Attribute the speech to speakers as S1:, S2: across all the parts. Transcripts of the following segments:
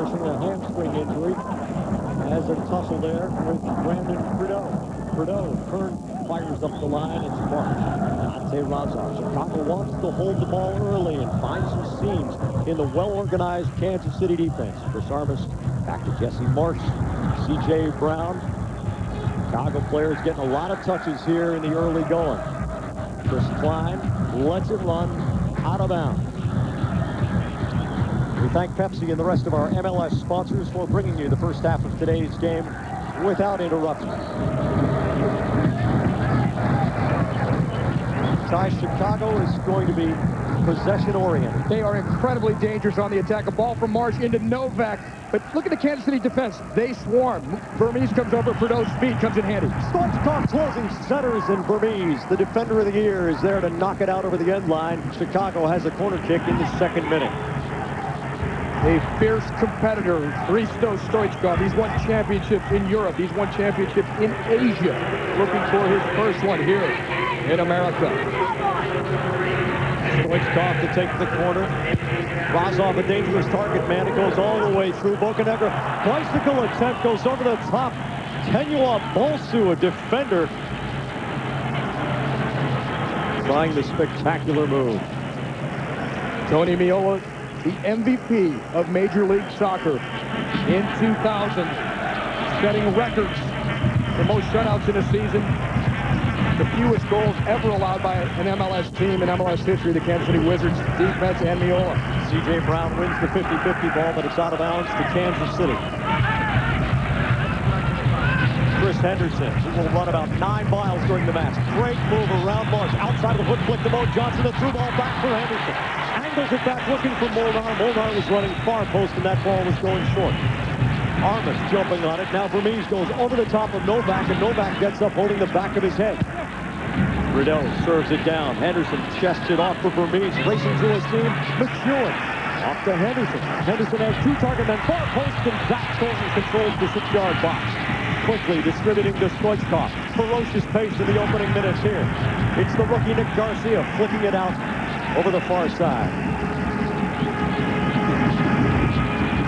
S1: nursing a hamstring injury. Has a tussle there with Brandon Hristo. Hristo fires up the line. It's Anton Razov. Chicago wants to hold the ball early and find some seams in the well-organized Kansas City defense. Chris Armas back to Jesse Marsh, C.J. Brown. Chicago players getting a lot of touches here in the early going. Chris Klein lets it run out of bounds. We thank Pepsi and the rest of our MLS sponsors for bringing you the first half of today's game without interruption. Ty, Chicago is going to be possession-oriented.
S2: They are incredibly dangerous on the attack. A ball from Marsh into Novak. But look at the Kansas City defense. They swarm. Vermes comes over. Hristo's speed comes in handy.
S1: Stoichkov closing centers, and Vermes, the defender of the year, is there to knock it out over the end line. Chicago has a corner kick in the second minute.
S2: A fierce competitor, Hristo Stoichkov. He's won championships in Europe. He's won championships in Asia. Looking for his first one here in America.
S1: Stoichkov to take the corner. Razov, a dangerous target man. It goes all the way through. Bocanegra, bicycle attempt, goes over the top. Tenua Bolsu, a defender, trying the spectacular move.
S2: Tony Meola, the MVP of Major League Soccer in 2000, setting records for most shutouts in a season. The fewest goals ever allowed by an MLS team in MLS history, the Kansas City Wizards defense and Meola.
S1: C.J. Brown wins the 50-50 ball, but it's out of bounds to Kansas City. Chris Henderson, who will run about 9 miles during the match. Great move around Marsh. Outside of the foot flick to Mo Johnson. A through ball back for Henderson. Angles it back looking for Molnar. Molnar was running far post, and that ball was going short. Armas jumping on it. Now Vermes goes over the top of Novak, and Novak gets up holding the back of his head. Hristo serves it down. Henderson chests it off for Vermes. Racing through his team. McEwen off to Henderson. Henderson has 2 target men. Far post, and Zack Thorton controls the 6-yard box. Quickly distributing to Stoichkov. Ferocious pace in the opening minutes here. It's the rookie Nick Garcia flicking it out over the far side.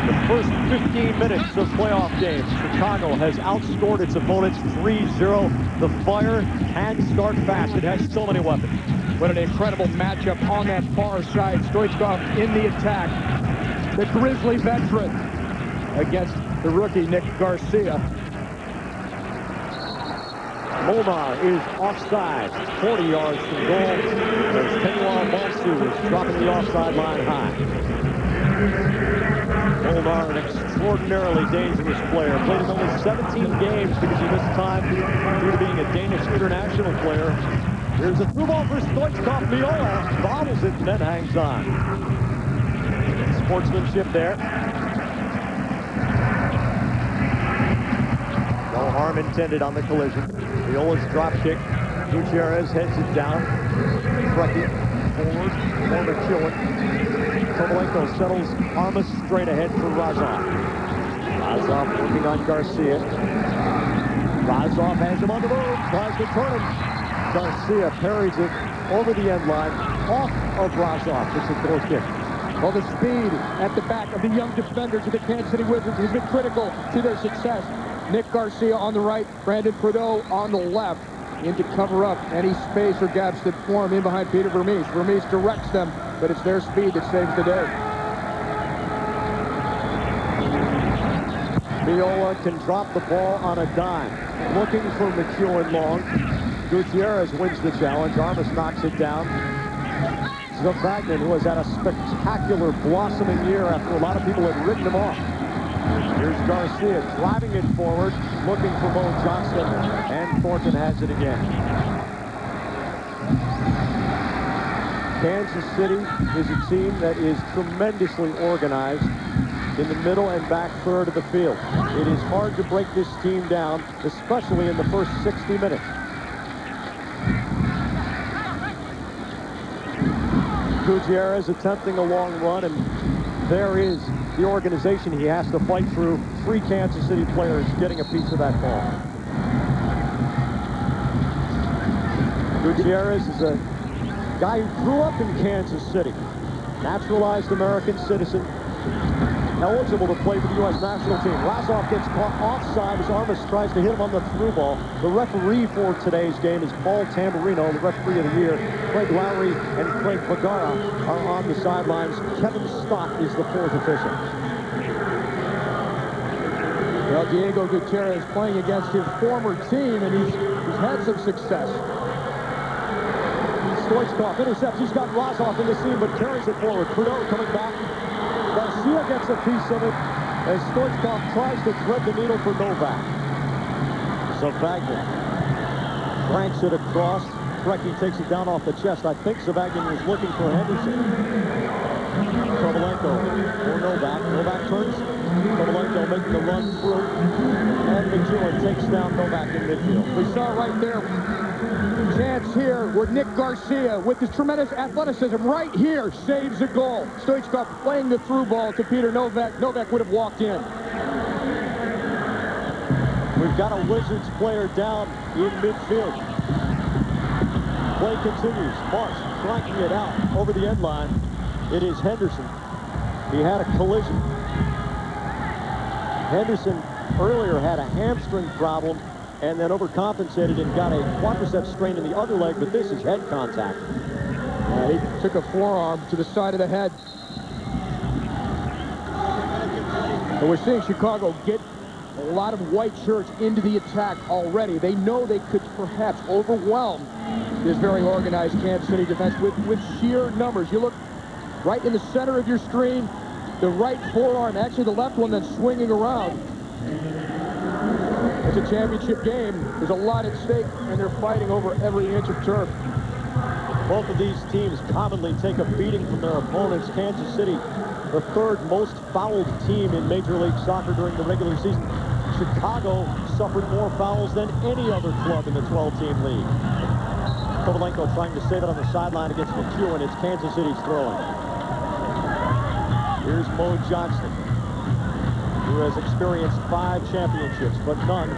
S1: The first 15 minutes of playoff games, Chicago has outscored its opponents 3-0. The Fire can start fast. It has so many weapons.
S2: What an incredible matchup on that far side. Stoichkov in the attack. The Grizzly veteran against the rookie Nick Garcia.
S1: Molnar is offside, 40 yards from goal. As Tenua Bolsu is dropping the offside line high. Molnar, an extraordinarily dangerous player. Played in only 17 games because he missed time due to being a Danish international player. Here's a through ball for Stoichkov. Meola bobbles it and then hangs on. Sportsmanship there. No harm intended on the collision. Meola's drop kick. Gutierrez heads it down. Preki forward for McEwen. Kovalenko settles Armas straight ahead for Razov. Razov working on Garcia. Razov has him on the move. Tries to turn him. Garcia parries it over the end line. Off of Razov. It's a goal kick.
S2: Well, the speed at the back of the young defenders of the Kansas City Wizards has been critical to their success. Nick Garcia on the right, Brandon Hristo on the left, in to cover up any space or gaps that form in behind Peter Vermes. Vermes directs them, but it's their speed that saves the day.
S1: Meola can drop the ball on a dime. Looking for McEwen long. Gutierrez wins the challenge. Armas knocks it down. Zavagnin, who has had a spectacular blossoming year after a lot of people had written him off. Here's Garcia driving it forward, looking for Mo Johnson, and Thornton has it again. Kansas City is a team that is tremendously organized in the middle and back third of the field. It is hard to break this team down, especially in the first 60 minutes. Gutierrez attempting a long run, and there is the organization he has to fight through. 3 Kansas City players getting a piece of that ball. Gutierrez is a guy who grew up in Kansas City. Naturalized American citizen. eligible to play for the U.S. national team. Razov gets caught offside as Armas tries to hit him on the through ball. The referee for today's game is Paul Tamburino, the referee of the year. Craig Lowry and Craig Bagara are on the sidelines. Kevin Stott is the fourth official.
S2: Well, Diego Gutierrez playing against his former team, and he's had some success.
S1: Stoichkov intercepts. He's got Razov in the seam, but carries it forward. Trudeau coming back. Garcia gets a piece of it as Stoichkov tries to thread the needle for Novak. Zavagin cranks it across. Preki takes it down off the chest. I think Zavagin was looking for Henderson. Kovalenko for Novak. Novak turns. Kovalenko making the run through. And McEwen takes down Novak in midfield.
S2: We saw right there. Chance here where Nick Garcia, with his tremendous athleticism, right here, saves a goal. Stoichkov playing the through ball to Peter Novak. Novak would have walked in.
S1: We've got a Wizards player down in midfield. Play continues. Marsh flanking it out over the end line. It is Henderson. He had a collision. Henderson earlier had a hamstring problem and then overcompensated and got a quadricep strain in the other leg, but this is head contact.
S2: He took a forearm to the side of the head. And we're seeing Chicago get a lot of white shirts into the attack already. They know they could perhaps overwhelm this very organized Kansas City defense with sheer numbers. You look right in the center of your screen, the right forearm, actually the left one that's swinging around. It's a championship game. There's a lot at stake, and they're fighting over every inch of turf.
S1: Both of these teams commonly take a beating from their opponents. Kansas City, the third most fouled team in Major League Soccer during the regular season. Chicago suffered more fouls than any other club in the 12-team league. Kovalenko trying to save it on the sideline against McEwen. It's Kansas City's throwing. Here's Mo Johnston, who has experienced 5 championships, but none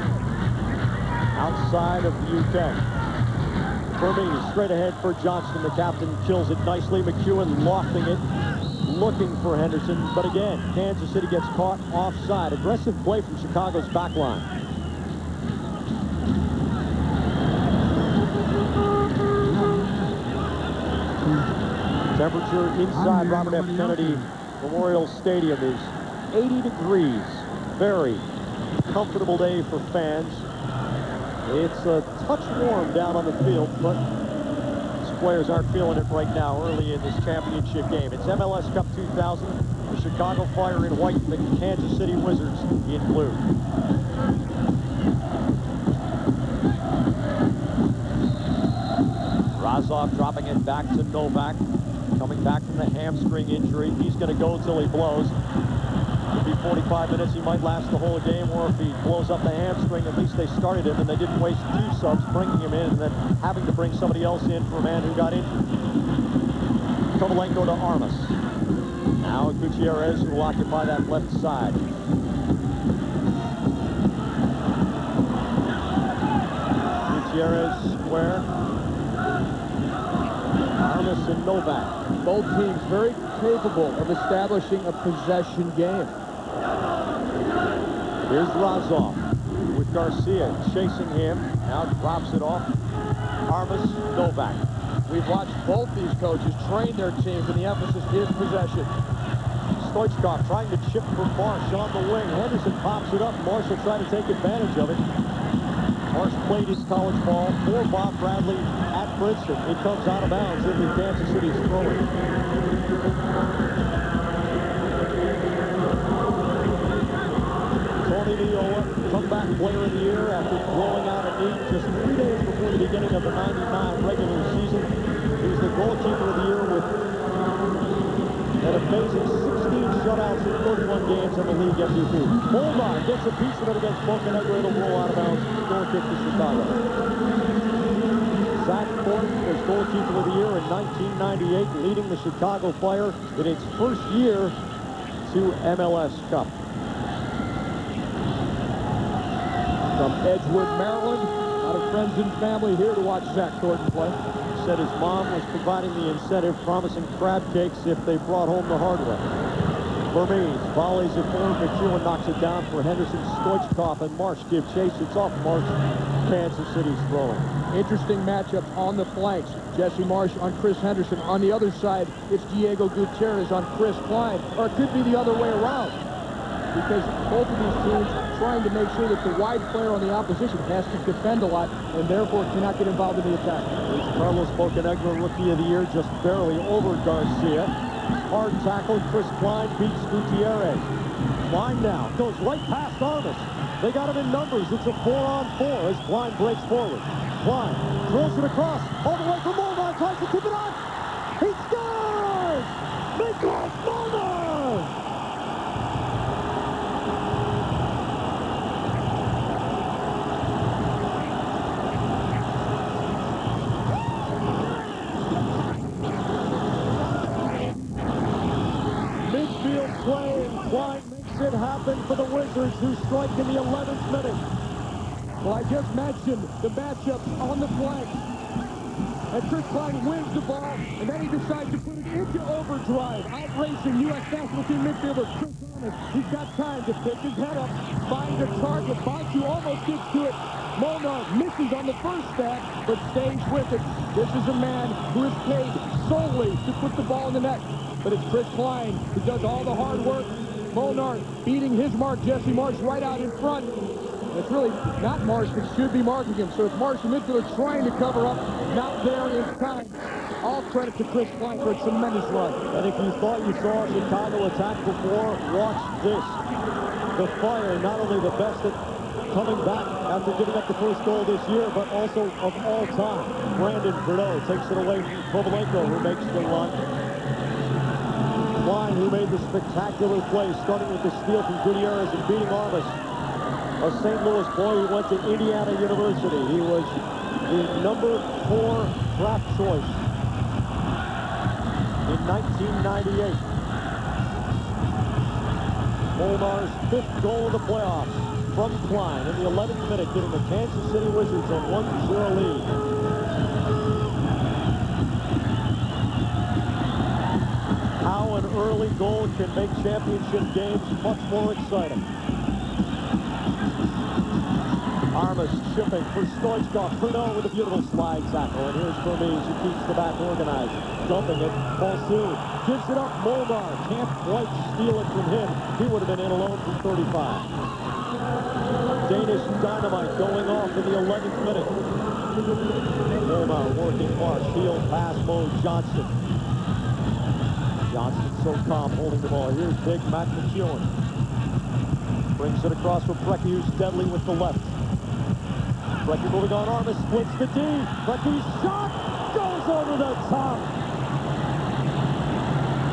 S1: outside of the UK. Vermees straight ahead for Johnston. The captain kills it nicely. McEwen lofting it, looking for Henderson, but again, Kansas City gets caught offside. Aggressive play from Chicago's back line. Temperature inside Robert F. Kennedy Memorial Stadium is 80 degrees. Very comfortable day for fans. It's a touch warm down on the field, but these players aren't feeling it right now early in this championship game. It's MLS Cup 2000. The Chicago Fire in white, the Kansas City Wizards in blue. Razov dropping it back to Novak. Coming back from the hamstring injury. He's going to go until he blows. It'll be 45 minutes. He might last the whole game, or if he blows up the hamstring, at least they started him and they didn't waste 2 subs bringing him in and then having to bring somebody else in for a man who got injured. Kovalenko to Armas. Now Gutierrez, who will occupy that left side. Gutierrez square. Armas and Novak.
S2: Both teams very capable of establishing a possession game.
S1: Here's Razov with Garcia chasing him. Now drops it off. Armas, Novak.
S2: We've watched both these coaches train their teams, and the emphasis is possession.
S1: Stoichkov trying to chip for Marsh on the wing. Henderson pops it up. Marsh will try to take advantage of it. Marsh played his college ball for Bob Bradley at Princeton. It comes out of bounds into Kansas City's throwing. Tony Meola, comeback player of the year after blowing out a knee just 3 days before the beginning of the '99 regular season. He's the goalkeeper of the year with an amazing 16 shutouts in 31 games in the league MVP. Molnar gets a piece of it against Montenegro. It'll roll out of bounds. Score kick to Chicago. Zack Thorton was goalkeeper of the year in 1998, leading the Chicago Fire in its first year to MLS Cup.
S2: From Edgewood, Maryland, a lot of friends and family here to watch Zack Thorton play.
S1: Said his mom was providing the incentive, promising crab cakes if they brought home the hardware. Vermees volleys it forward. McEwen knocks it down for Henderson. Stoichkov and Marsh give chase. It's off Marsh. Kansas City's throwing.
S2: Interesting matchup on the flanks. Jesse Marsh on Chris Henderson. On the other side, it's Diego Gutierrez on Chris Klein. Or it could be the other way around. Because both of these teams trying to make sure that the wide player on the opposition has to defend a lot and therefore cannot get involved in the attack.
S1: It's Carlos Bocanegra, Rookie of the Year, just barely over Garcia. Hard tackle. Chris Klein beats Gutierrez. Klein now goes right past Armas. They got him in numbers. It's a 4-on-4 as Klein breaks forward. Klein throws it across all the way for Molnar. Tries to keep it on. He scores! Miklos Molnar! Midfield play, and Klein makes it happen for the Wizards, who strike in the 11th minute.
S2: Well, I just mentioned the matchup on the flank. And Chris Klein wins the ball, and then he decides to put it into overdrive. Outracing U.S. national team midfielder Chris Armas. He's got time to pick his head up, find a target. Bonsu almost gets to it. Molnar misses on the first stab, but stays with it. This is a man who is paid solely to put the ball in the net. But it's Chris Klein who does all the hard work. Molnar beating his mark, Jesse Marsh, right out in front. It's really not Marsh that should be marking him. So it's Marsh, the midfielder, trying to cover up, not there in time. All credit to Chris Klein for a tremendous run.
S1: And if you thought you saw Chicago attack before, watch this. The Fire, not only the best at coming back after giving up the first goal this year, but also of all time. Brandon Preki takes it away from Kovalenko, who makes the run. Klein, who made the spectacular play, starting with the steal from Gutierrez and beating Armas. A St. Louis boy who went to Indiana University. He was the number 4 draft choice in 1998. Molnar's 5th goal of the playoffs from Klein in the 11th minute, giving the Kansas City Wizards a 1-0 lead. How an early goal can make championship games much more exciting. Armas chipping for Stoichkov. Hristo with a beautiful slide tackle. And here's Vermees, who keeps the back organized. Dumping it. Balsu gives it up. Molnar can't quite steal it from him. He would have been in alone from 35. Danish dynamite going off in the 11th minute. Molnar working Marsh. Heel pass Mo Johnson. Johnson so calm holding the ball. Here's big Matt McEwen. Brings it across for Preki, who's deadly with the left. Preki moving on. Armas splits the D. Preki's shot goes over the top.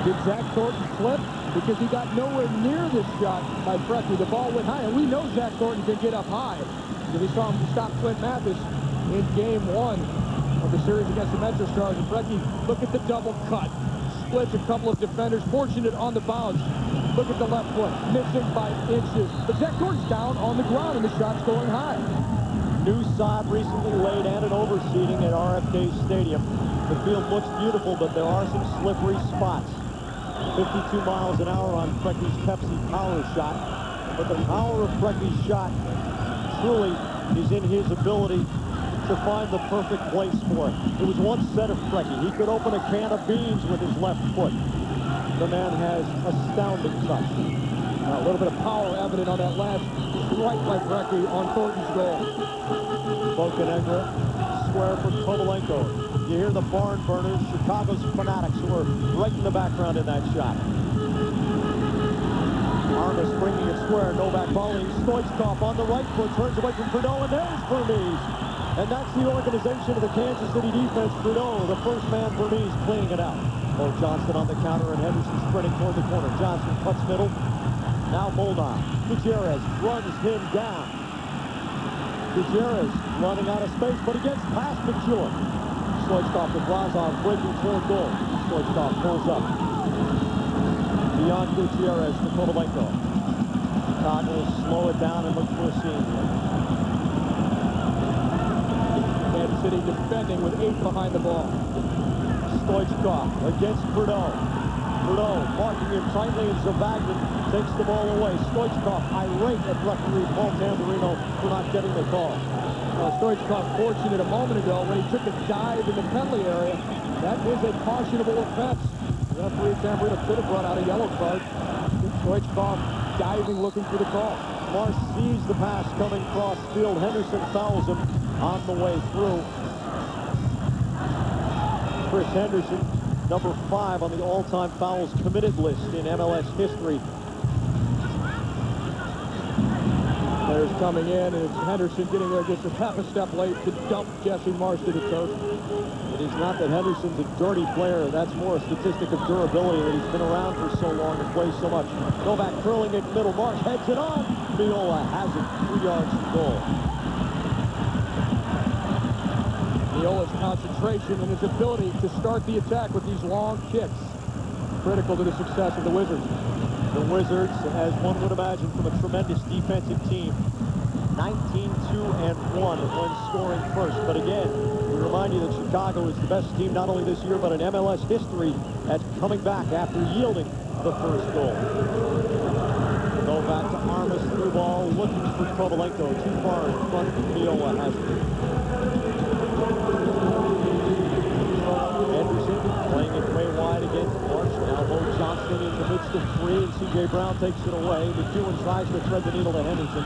S2: Did Zack Thorton slip? Because he got nowhere near this shot by Preki. The ball went high, and we know Zack Thorton can get up high. We saw him stop Clint Mathis in game 1 of the series against the Metro Stars. And Preki, look at the double cut. Splits a couple of defenders, fortunate on the bounce. Look at the left foot, missing by inches. But Zack Thornton's down on the ground, and the shot's going high.
S1: New sod recently laid and an overseeding at RFK Stadium. The field looks beautiful, but there are some slippery spots. 52 miles an hour on Preki's Pepsi power shot. But the power of Preki's shot truly is in his ability to find the perfect place for it. It was once said of Preki, he could open a can of beans with his left foot. The man has astounding touch.
S2: A little bit of power evident on that last strike by Preki on Thornton's goal.
S1: Bocanegra, square for Kovalenko. You hear the barn burners, Chicago's fanatics, who are right in the background in that shot. Armas bringing it square, Novak volleying. Stoichkov on the right foot, turns away from Hristo, and there's Vermees. And that's the organization of the Kansas City defense. Hristo, the first man, Vermees cleaning it out. Mo Johnson on the counter, and Henderson sprinting toward the corner. Johnson cuts middle. Now Molnar. Gutierrez runs him down. Gutierrez running out of space, but he gets past McEwen. Stoichkov with Razov breaking toward goal. Stoichkov pulls up. Beyond Gutierrez to Kovalenko. Chicago will slow it down and look for a seam here.
S2: Kansas City defending with 8 behind the ball.
S1: Stoichkov against Hristo. Hristo marking him tightly, and Zavagnin takes the ball away. Stoichkov irate at referee Paul Tamburino for not getting the call.
S2: Stoichkov fortunate a moment ago when he took a dive in the penalty area. That is a cautionable offense. Referee Tamburino could have brought out a yellow card. Stoichkov diving, looking for the call.
S1: Marsh sees the pass coming cross field. Henderson fouls him on the way through. Chris Henderson, number 5 on the all-time fouls committed list in MLS history.
S2: Players coming in, and it's Henderson getting there just a half a step late to dump Jesse Marsh to the turf.
S1: It is not that Henderson's a dirty player. That's more a statistic of durability, that he's been around for so long and plays so much. Novak curling it middle. Marsh heads it on. Meola has it 3 yards from goal.
S2: Meola's concentration and his ability to start the attack with these long kicks, critical to the success of the Wizards.
S1: The Wizards, as one would imagine from a tremendous defensive team, 19-2-1 when scoring first. But again, we remind you that Chicago is the best team not only this year but in MLS history at coming back after yielding the first goal. Go back to Armas, through ball, looking for Kovalenko, too far in front. Meola has it. Henderson playing it way wide against Marsh. Now Mo Johnston in the midst of 3, and C.J. Brown takes it away. McEwen tries to thread the needle to Henderson.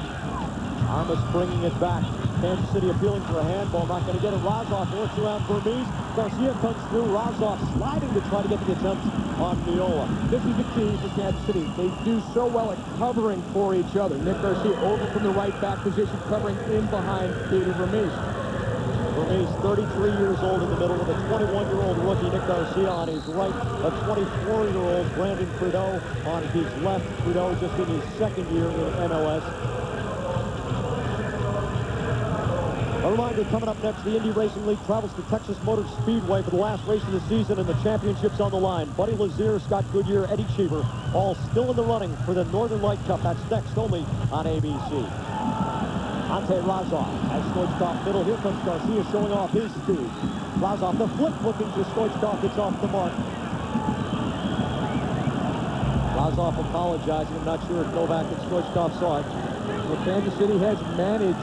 S1: Armas bringing it back. Kansas City appealing for a handball, not going to get it. Razov works around Vermees. Garcia comes through. Razov sliding to try to get the attempt on Meola.
S2: This is the key for Kansas City. They do so well at covering for each other. Nick Garcia over from the right back position, covering in behind David Vermees.
S1: Vermees, 33 years old in the middle, with a 21-year-old rookie, Nick Garcia, on his right. A 24-year-old Brandon Hristo on his left. Hristo just in his second year in MLS. A reminder, coming up next, the Indy Racing League travels to Texas Motor Speedway for the last race of the season, and the championship's on the line. Buddy Lazier, Scott Goodyear, Eddie Cheever, all still in the running for the Northern Light Cup. That's next only on ABC. Anton Razov has Stoichkov middle. Here comes Garcia showing off his speed. Razov, the flip looking to Stoichkov. It's off the mark. Razov apologizing. I'm not sure if Novak and Stoichkov saw it.
S2: Well, Kansas City has managed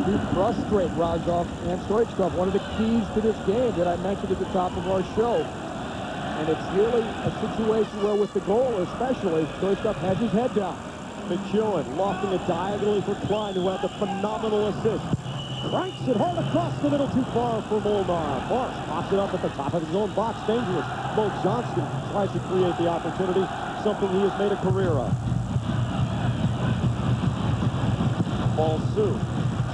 S2: to frustrate Razov and Stoichkov. One of the keys to this game that I mentioned at the top of our show. And it's really a situation where, with the goal especially, Stoichkov has his head down.
S1: McEwen lofting it diagonally for Klein, who had the phenomenal assist. Cranks it hard across the middle, too far for Molnar. Marsh pops it up at the top of his own box, dangerous. Mo Johnston tries to create the opportunity, something he has made a career of. Ball Sue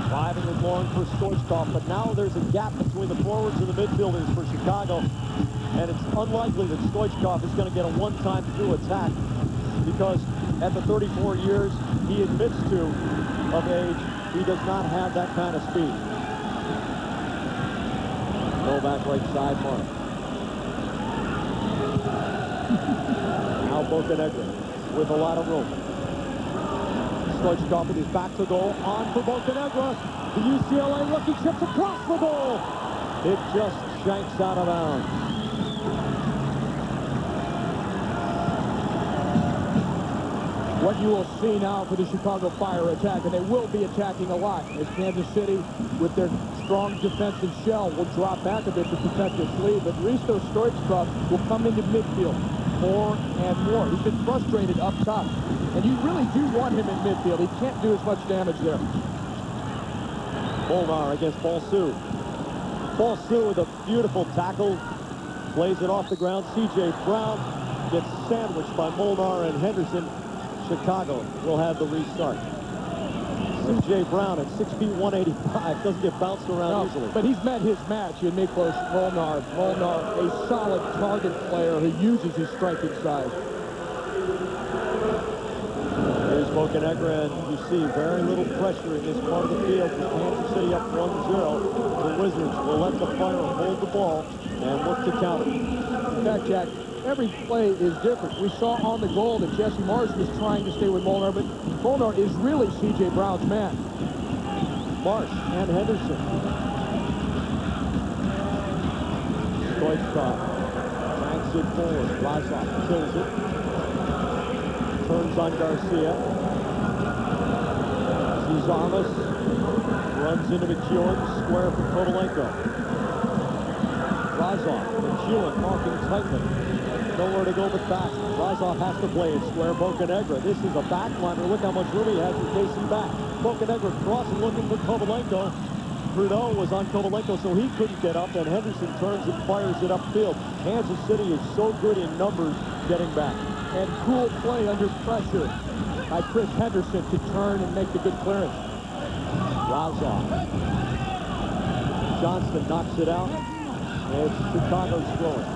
S1: driving with long for Stoichkov, but now there's a gap between the forwards and the midfielders for Chicago, and it's unlikely that Stoichkov is going to get a one-time through attack, because at the 34 years he admits to of age, he does not have that kind of speed. Novak right side, Mark. Now Bocanegra with a lot of room. Stoichkov with his back to goal, on for Bocanegra. The UCLA rookie chips across the goal. It just shanks out of bounds.
S2: What you will see now for the Chicago Fire attack, and they will be attacking a lot, as Kansas City, with their strong defensive shell, will drop back a bit to protect this lead. But Hristo Stoichkov will come into midfield more and more. He's been frustrated up top, and you really do want him in midfield. He can't do as much damage there.
S1: Molnar against Balsu. Balsu with a beautiful tackle, plays it off the ground. C.J. Brown gets sandwiched by Molnar and Henderson. Chicago will have the restart. C.J. Brown at 6 feet 185 doesn't get bounced around easily.
S2: But he's met his match in Miklos Molnar. Molnar, a solid target player who uses his striking size.
S1: Here's Bocanegra, and you see very little pressure in this part of the field with Kansas City up 1-0. The Wizards will let the Fire hold the ball and look to counter.
S2: In fact, Jack, every play is different. We saw on the goal that Jesse Marsh was trying to stay with Molnar, but Molnar is really C.J. Brown's man.
S1: Marsh and Henderson. Stoichkov. moves it forward. Razov kills it. Turns on Garcia. Sees Armas. Runs into McEwen. Square for Kovalenko. Razov. McEwen marking tightly. Nowhere to go but back. Razov has to play it square. Bocanegra. This is a backliner. Look how much room he has in case he back. Bocanegra crossing, looking for Kovalenko. Hristo was on Kovalenko, so he couldn't get up, and Henderson turns and fires it upfield. Kansas City is so good in numbers getting back.
S2: And cool play under pressure by Chris Henderson to turn and make the good clearance.
S1: Razov. Johnston knocks it out. It's Chicago's scoring.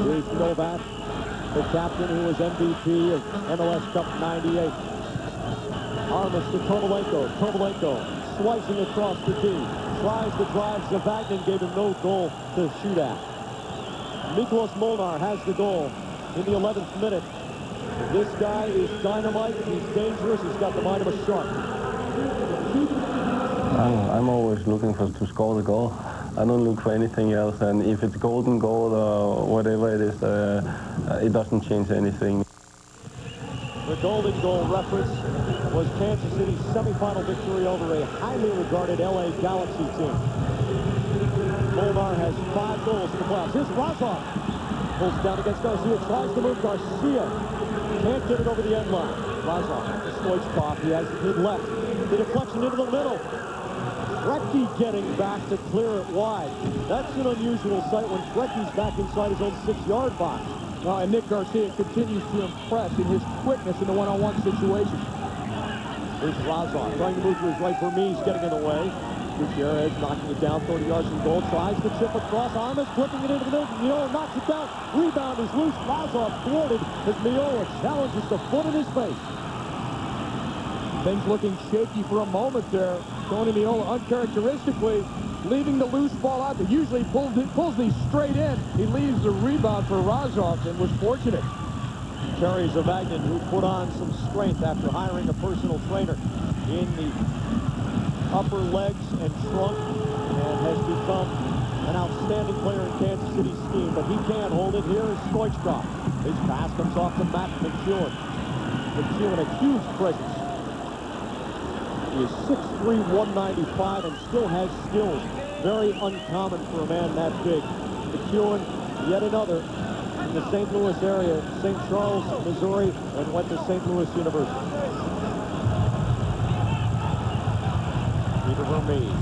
S1: Here's Novak, the captain who was MVP of MLS Cup '98. Armas to Kovalenko. Kovalenko slicing across the tee. Tries to drive. Zavagnin gave him no goal to shoot at. Miklos Molnar has the goal in the 11th minute. This guy is dynamite. He's dangerous. He's got the mind of a shark.
S3: I'm always looking to score the goal. I don't look for anything else, and if it's golden goal or whatever it is, it doesn't change anything.
S1: The golden goal reference was Kansas City's semifinal victory over a highly regarded LA Galaxy team. Molnar has 5 goals in the playoffs. Here's Razov. Pulls it down against Garcia. Tries to move Garcia. Can't get it over the end line. Razov to Stoichkov. He has it left. The deflection into the middle. Preki getting back to clear it wide. That's an unusual sight when Preki's back inside his own 6-yard box.
S2: Well, and Nick Garcia continues to impress in his quickness in the one-on-one situation.
S1: Here's Razov trying to move to his right. Vermees getting in the way. Gutierrez knocking it down 30 yards from goal. Tries to chip across. Armas flipping it into the middle. Meola knocks it down. Rebound is loose. Razov thwarted as Meola challenges the foot in his face.
S2: Things looking shaky for a moment there. Tony Meola uncharacteristically leaving the loose ball out there. Usually pulls these straight in. He leaves the rebound for Razov and was fortunate.
S1: Terry Zavagnin, who put on some strength after hiring a personal trainer in the upper legs and trunk, and has become an outstanding player in Kansas City's scheme, but he can't hold it. Here is Stoichkov. His pass comes off to Matt McEwen. McEwen, a huge presence. He is 6'3", 195, and still has skills. Very uncommon for a man that big. McEwen, yet another, in the St. Louis area, St. Charles, Missouri, and went to St. Louis University. Peter Vermees.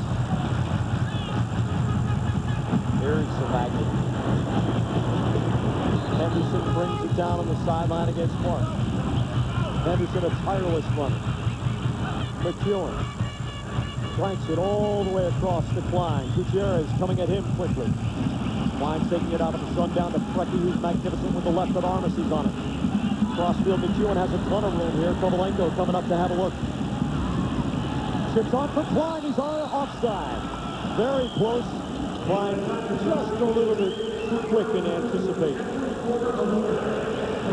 S1: Here's Zavagnin. Henderson brings it down on the sideline against Mark. Henderson, a tireless runner. McEwen flanks it all the way across to Klein. Gutierrez coming at him quickly. Klein taking it out of the sun down to Preki, who's magnificent with the left, but Armas is on it. Crossfield, McEwen has a ton of room here. Kovalenko coming up to have a look. Chips on for Klein. He's on offside. Very close. Klein just a little bit too quick in anticipation.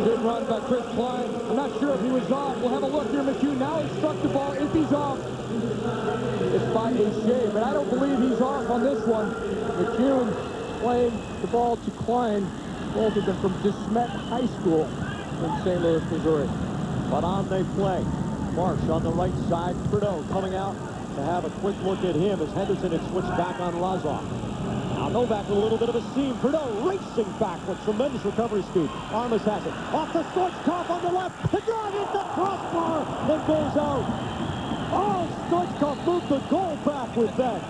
S2: Good run by Chris Klein. I'm not sure if he was off. We'll have a look here. McEwen now has struck the ball. If he's off, it's by a shade, but I don't believe he's off on this one. McEwen playing the ball to Klein, both of them from DeSmet High School in St. Louis, Missouri.
S1: But on they play. Marsh on the right side. Hristo coming out to have a quick look at him as Henderson had switched back on Razov. Now Novak with a little bit of a seam. Hristo racing back with tremendous recovery speed. Armas has it. Off to Stoichkov on the left. The drive hits the crossbar. Then goes out. Oh, Stoichkov moved the goal back with that.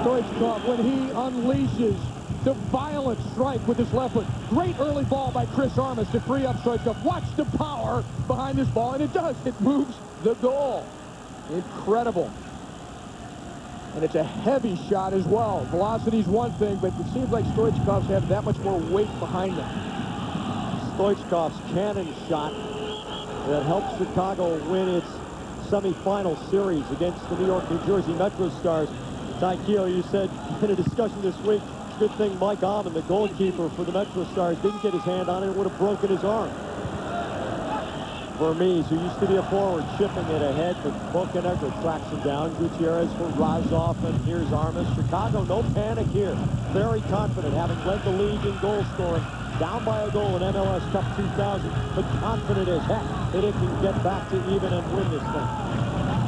S2: Stoichkov, when he unleashes the violent strike with his left foot. Great early ball by Chris Armas to free up Stoichkov. Watch the power behind this ball, and it does. It moves the goal. Incredible. And it's a heavy shot as well. Velocity's one thing, but it seems like Stoichkov's have that much more weight behind him.
S1: Stoichkov's cannon shot that helped Chicago win its semifinal series against the New York, New Jersey Metro Stars. Ty Keogh, you said in a discussion this week, good thing Mike Almond, the goalkeeper for the Metro Stars, didn't get his hand on it. It would have broken his arm. Vermees, who used to be a forward, chipping it ahead, but Bocanegra tracks him down. Gutierrez for Razov, and here's Armas. Chicago, no panic here. Very confident, having led the league in goal scoring. Down by a goal in MLS Cup 2000, but confident as heck that it can get back to even and win this thing.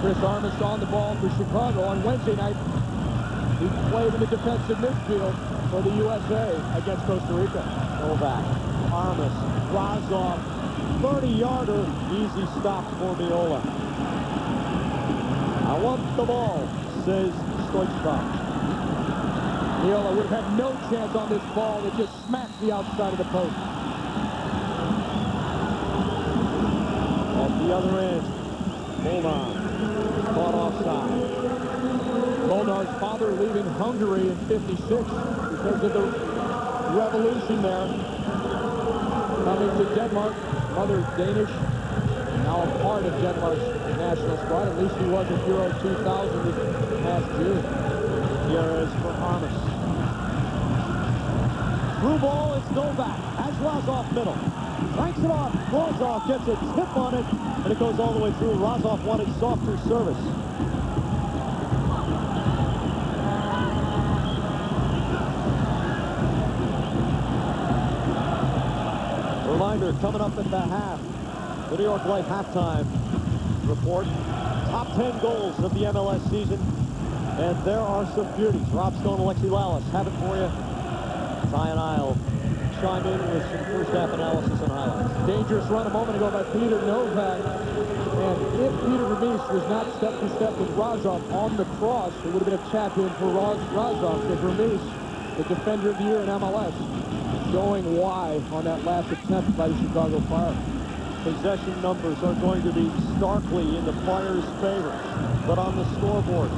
S2: Chris Armas on the ball for Chicago on Wednesday night. He played in the defensive midfield for the USA against Costa Rica.
S1: Novak, Armas, Razov, 30-yarder, easy stop for Meola. I want the ball, says Stoichkov.
S2: Meola would have had no chance on this ball that just smacked the outside of the post.
S1: At the other end, Molnar, caught offside.
S2: Molnar's father leaving Hungary in '56 because of the revolution there. Coming to Denmark, mother Danish, now a part of Denmark's national squad. At least he was at Euro 2000 this past June.
S1: Gutierrez for Armas. Through ball, it's Novak. Has Razov middle. Cranks it off. Razov gets a tip on it, and it goes all the way through. Razov wanted softer service. Reminder, coming up at the half, the New York Life halftime report. Top 10 goals of the MLS season, and there are some beauties. Rob Stone, Alexi Lalas have it for you. Ty and I'll chime in with some first half analysis and highlights.
S2: Dangerous run a moment ago by Peter Novak, and if Peter Vermees was not step-to-step with Razov on the cross, it would have been a tap-in for Razov. So Vermees, the defender of the year in MLS, showing why on that last attempt by the Chicago Fire.
S1: Possession numbers are going to be starkly in the Fire's favor, but on the scoreboard,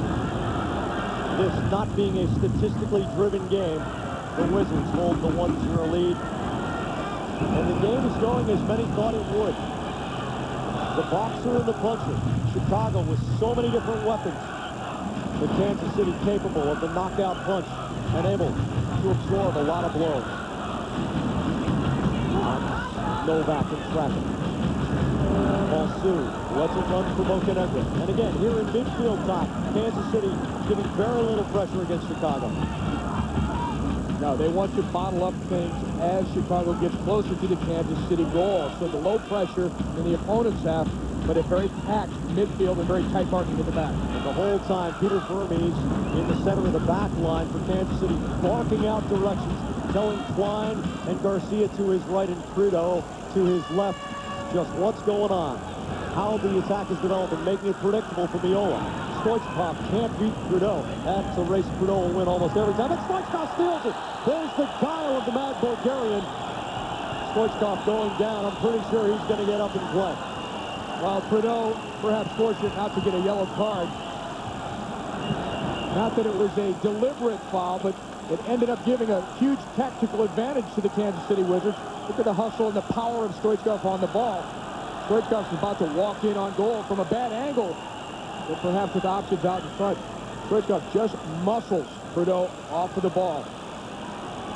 S1: this not being a statistically driven game, the Wizards hold the 1-0 lead, and the game is going as many thought it would. The boxer and the puncher. Chicago with so many different weapons, but Kansas City capable of the knockout punch and able to absorb a lot of blows. Novak in traffic. Balsu lets it run for Bocanegra. And again, here in midfield time, Kansas City giving very little pressure against Chicago.
S2: No, they want to bottle up things as Chicago gets closer to the Kansas City goal. So the low pressure in the opponent's half, but a very packed midfield and very tight marking at the back.
S1: And the whole time, Peter Vermees in the center of the back line for Kansas City, barking out directions, telling Klein and Garcia to his right and Hristo to his left just what's going on, how the attack is developing, making it predictable for Meola. Stoichkov can't beat Hristo. That's a race Hristo will win almost every time. And Stoichkov steals it. There's the guile of the mad Bulgarian. Stoichkov going down. I'm pretty sure he's going to get up and play.
S2: While Hristo perhaps fortunate not to get a yellow card. Not that it was a deliberate foul, but it ended up giving a huge tactical advantage to the Kansas City Wizards. Look at the hustle and the power of Stoichkov on the ball. Stoichkov's about to walk in on goal from a bad angle, but perhaps with options out in front. Stoichkov just muscles Hristo off of the ball.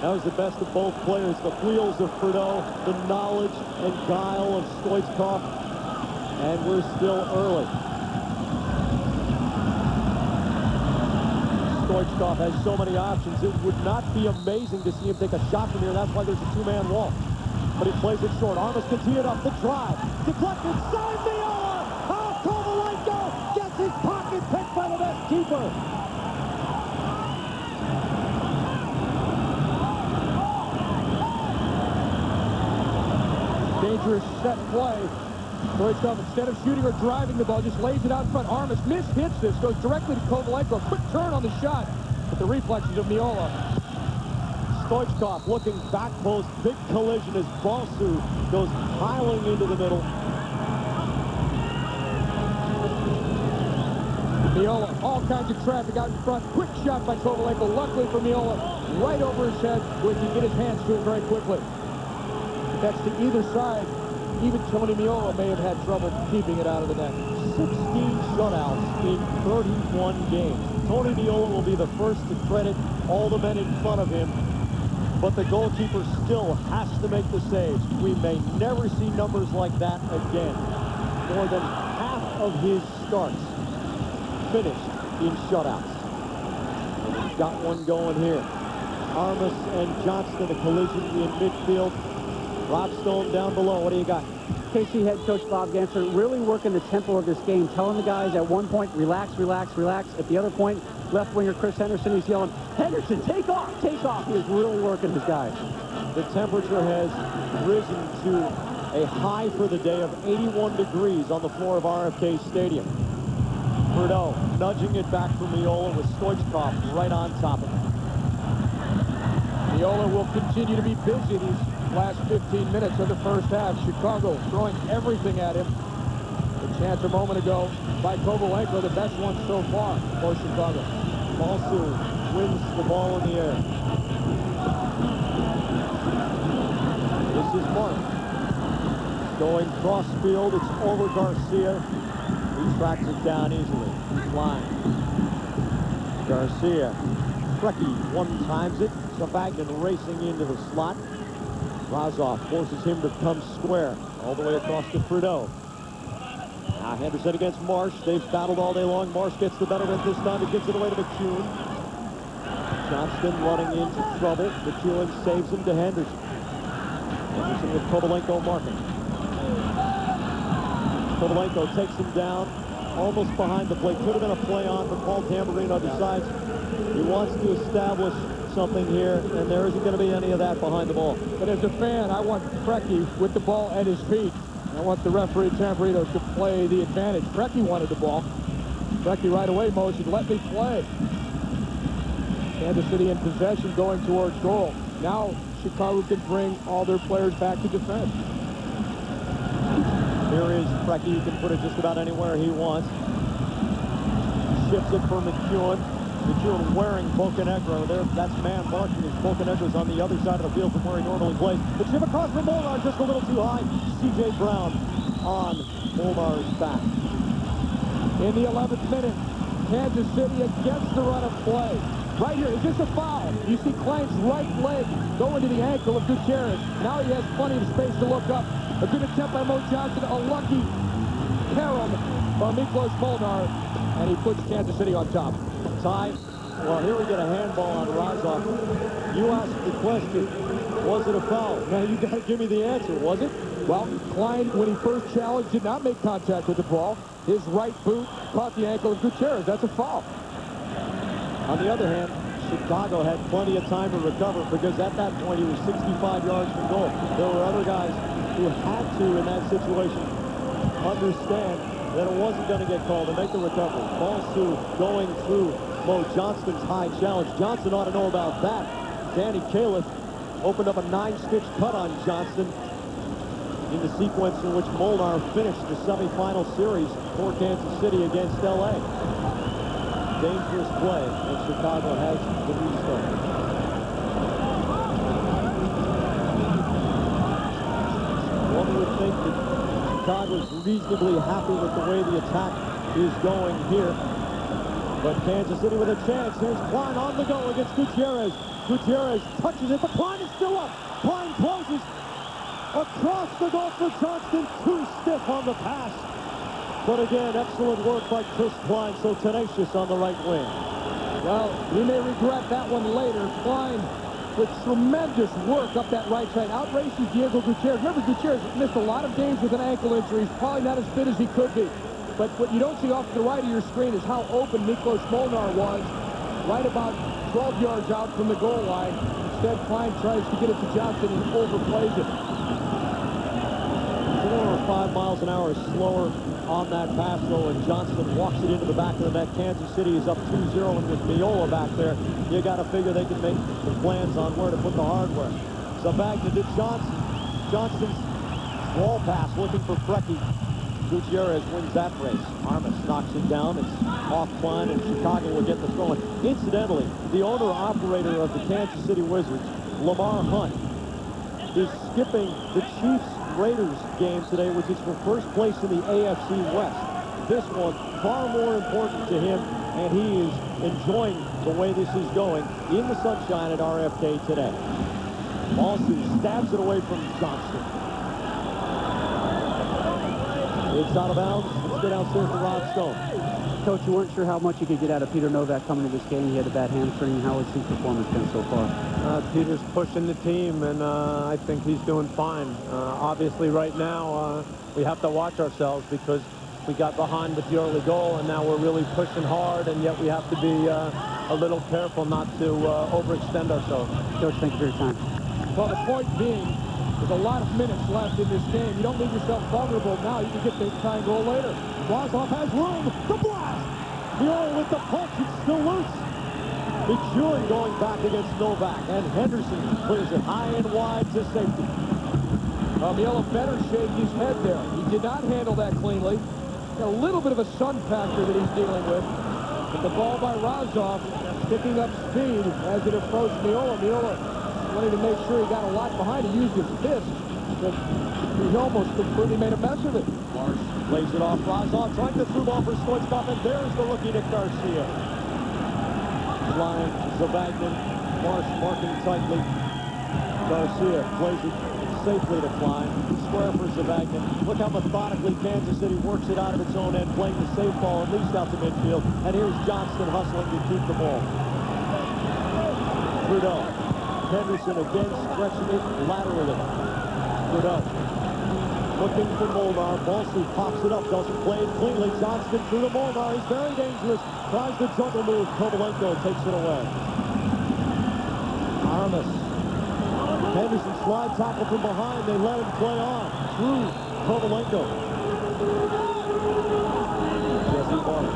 S1: That was the best of both players. The wheels of Hristo, the knowledge and guile of Stoichkov, and we're still early. Stoichkov has so many options. It would not be amazing to see him take a shot from here. That's why there's a two-man wall. But he plays it short. Armas can tee it up. The drive. Deflected. Side Meola. Oh, Kovalenko gets his pocket picked by the best keeper.
S2: Dangerous set play. Stoichkov, instead of shooting or driving the ball, just lays it out in front. Armas mishits this, goes directly to Kovalenko. Quick turn on the shot, but the reflexes of Meola.
S1: Stoichkov looking back post, big collision as Balsu goes piling into the middle.
S2: Meola, all kinds of traffic out in front. Quick shot by Kovalenko. Luckily for Meola, right over his head, where he can get his hands to it very quickly. That's to either side. Even Tony Meola may have had trouble keeping it out of the net.
S1: 16 shutouts in 31 games. Tony Meola will be the first to credit all the men in front of him, but the goalkeeper still has to make the saves. We may never see numbers like that again. more than half of his starts finished in shutouts. And he's got one going here. Armas and Johnston, a collision in midfield. Rob Stone down below. What do you got?
S4: KC head coach Bob Ganser really working the tempo of this game, telling the guys at one point, relax, relax, relax. At the other point, left winger Chris Henderson, he's yelling, Henderson, take off, take off. He is really working his guys.
S1: The temperature has risen to a high for the day of 81 degrees on the floor of RFK Stadium. Hristo nudging it back for Meola with Stoichkov right on top of him.
S2: Meola will continue to be busy these last 15 minutes of the first half. Chicago throwing everything at him. The chance a moment ago by Kovalenko, the best one so far for Chicago.
S1: Balsu wins the ball in the air. This is Mark. Going cross field, it's over Garcia. He tracks it down easily. He's flying. Garcia. Preki one-times it. Savagnin racing into the slot. Razov forces him to come square all the way across to Hristo. Now Henderson against Marsh. They've battled all day long. Marsh gets the better of it this time. He gives it away to McEwen. Johnston running into trouble. McEwen saves him to Henderson. Henderson with Kovalenko marking. Kovalenko takes him down almost behind the play. Could have been a play on, but Paul Tamburino decides he wants to establish something here, and there isn't going to be any of that behind the ball.
S2: But as a fan, I want Preki with the ball at his feet. I want the referee Tamburino to play the advantage. Preki wanted the ball. Preki right away motioned, let me play. Kansas City in possession going towards goal. Now Chicago can bring all their players back to defense.
S1: Here is Preki. He can put it just about anywhere he wants. Shifts it for McEwen. McEwen wearing Bocanegra there. That's man marking as Bocanegra's on the other side of the field from where he normally plays. The chip across from Molnar just a little too high. C.J. Brown on Molnar's back.
S2: In the 11th minute, Kansas City against the run of play. Right here, is this a foul? You see Klein's right leg go into the ankle of Gutierrez. Now he has plenty of space to look up. A good attempt by Mo Johnson, a lucky carom by Miklos Molnar, and he puts Kansas City on top.
S1: Tie. Well, here we get a handball on Razov. You asked the question, was it a foul? Now you got to give me the answer, was it?
S2: Well, Klein, when he first challenged, did not make contact with the ball. His right boot caught the ankle of Gutierrez. That's a foul.
S1: On the other hand, Chicago had plenty of time to recover because at that point he was 65 yards from goal. There were other guys who had to, in that situation, understand that it wasn't going to get called and make the recovery. Balsu going through Mo Johnston's high challenge. Johnson ought to know about that. Danny Califf opened up a 9-stitch cut on Johnston in the sequence in which Molnar finished the semifinal series for Kansas City against L.A. Dangerous play, and Chicago has the restart. One would think that Chicago's reasonably happy with the way the attack is going here. But Kansas City with a chance. Here's Klein on the go against Gutierrez. Gutierrez touches it, but Klein is still up. Klein closes across the goal for Johnston. Too stiff on the pass. But again, excellent work by Chris Klein, so tenacious on the right wing.
S2: Well, we may regret that one later. Klein with tremendous work up that right side. Outraces Diego Gutierrez. Remember, Gutierrez missed a lot of games with an ankle injury. He's probably not as fit as he could be. But what you don't see off to the right of your screen is how open Miklos Molnar was right about 12 yards out from the goal line. Instead, Klein tries to get it to Johnson and overplays it.
S1: 4 or 5 miles an hour slower on that pass, though, and Johnston walks it into the back of the net. Kansas City is up 2-0, and with Meola back there, you got to figure they can make the plans on where to put the hardware. Savagnin to Johnson. Johnston's wall pass looking for Preki. Gutierrez wins that race. Armas knocks it down. It's off Klein, and Chicago will get the throw in. Incidentally, the owner-operator of the Kansas City Wizards, Lamar Hunt, is skipping the Chiefs-Raiders game today, which is for first place in the AFC West. This one, far more important to him, and he is enjoying the way this is going in the sunshine at RFK today. Balsu stabs it away from Johnston. It's out of bounds. Let's go downstairs to Rod Stone.
S4: Coach, you weren't sure how much you could get out of Peter Novak coming to this game. He had a bad hamstring. How has his performance been so far?
S5: Peter's pushing the team, and I think he's doing fine. Obviously, right now, we have to watch ourselves because we got behind with the early goal, and now we're really pushing hard, and yet we have to be a little careful not to overextend ourselves.
S4: Coach, thank you for your time.
S2: Well, the point being, there's a lot of minutes left in this game. You don't leave yourself vulnerable now. You can get the tying goal later.
S1: Razov has room. The blast. Meola with the punch. It's still loose. McEwen going back against Novak. And Henderson clears it high and wide to safety.
S2: Meola better shake his head there. He did not handle that cleanly. Got a little bit of a sun factor that he's dealing with. But the ball by Razov picking up speed as it approached Meola. Meola wanted to make sure he got a lot behind. He used his fist, but he almost completely made a mess of it.
S1: Marsh lays it off. Razov trying to through ball for Stoichkov, and there's the rookie Nick Garcia. Flying Zavagnin. Marsh marking tightly. Garcia plays it safely to Klein. Square for Zavagnin. Look how methodically Kansas City works it out of its own end, playing the safe ball at least out to midfield. And here's Johnston hustling to keep the ball. Trudeau. Henderson again stretching it laterally. Trudeau looking for Molnar. Wolff pops it up, doesn't play it cleanly. Johnston through to Molnar. He's very dangerous. Tries the double move. Kovalenko takes it away. Armas. Henderson slide tackle from behind. They let him play on. Through Kovalenko. Jesse Martin.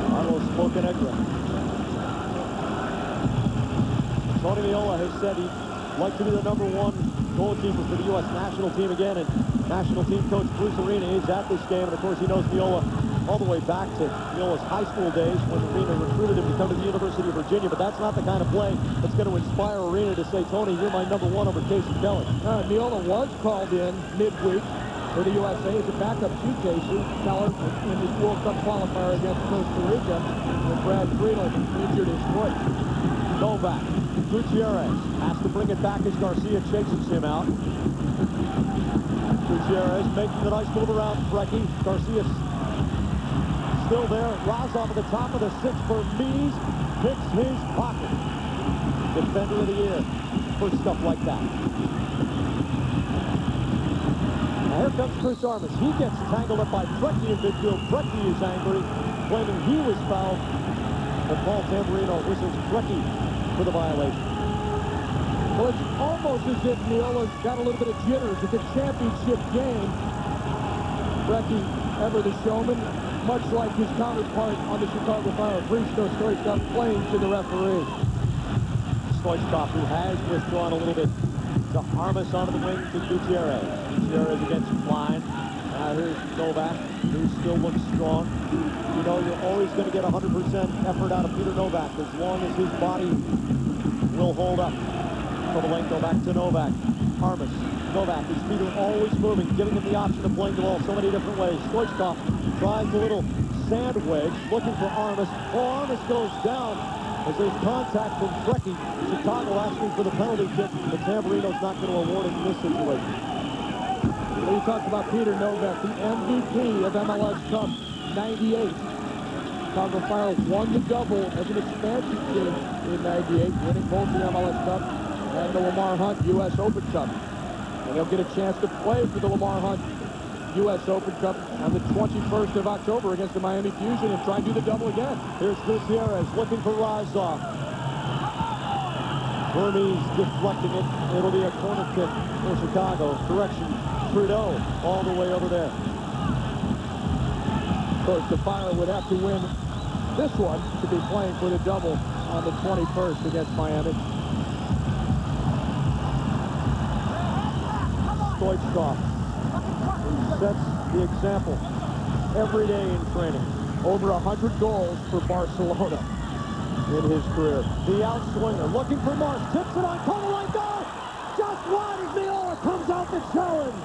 S1: Carlos Bocanegra. Tony Meola has said he'd like to be the #1 goalkeeper for the U.S. national team again, and national team coach Bruce Arena is at this game, and of course he knows Meola all the way back to Meola's high school days when Arena recruited him to come to the University of Virginia, but that's not the kind of play that's going to inspire Arena to say, Tony, you're my #1 over Casey Kelly.
S2: Meola was called in midweek for the USA as a backup to Casey Keller in the World Cup qualifier against Costa Rica when Brad Friedel injured his foot.
S1: Novak. Gutierrez has to bring it back as Garcia chases him out. Gutierrez making the nice move around Preki. Garcia still there. Razov at the top of the 6 for Mies. Picks his pocket. Defender of the year for stuff like that. Now here comes Chris Armas. He gets tangled up by Preki in midfield. Preki is angry, claiming he was fouled. But Paul Tamburino whistles Preki for the violation.
S2: Well, it's almost as if Meola's got a little bit of jitters. It's a championship game. Preki, ever the showman, much like his counterpart on the Chicago Fire, Hristo Stoichkov, playing to the referee.
S1: Stoichkov, who has withdrawn a little bit, to Armas onto the wing to Gutierrez. Gutierrez against Klein. Now here's Novak, who still looks strong. You know, you're always going to get 100% effort out of Peter Novak as long as his body will hold up. Kovalenko back to Novak. Armas. Novak, his feet are always moving, giving him the option of playing the ball so many different ways. Stoichkov tries a little sand wedge, looking for Armas. Oh, Armas goes down as there's contact from Preki. Chicago asking for the penalty kick, but Tamburino's not going to award it in this situation.
S2: We talked about Peter Novak, the MVP of MLS Cup 98. Chicago Fire won the double as an expansion team in 98, winning both the MLS Cup and the Lamar Hunt U.S. Open Cup. And they'll get a chance to play for the Lamar Hunt U.S. Open Cup on the 21st of October against the Miami Fusion and try and do the double again.
S1: Here's Gutierrez looking for Razov. Hermes deflecting it. It'll be a corner kick for Chicago. Direction, Trudeau all the way over there.
S2: Of course, the Fire would have to win this one to be playing for the double on the 21st against Miami.
S1: Stoichkov sets the example every day in training.
S2: Over 100 goals for Barcelona in his career.
S1: The outswinger looking for Marsh. Tips it on Kovalenko. Just wide as Meola comes out the challenge.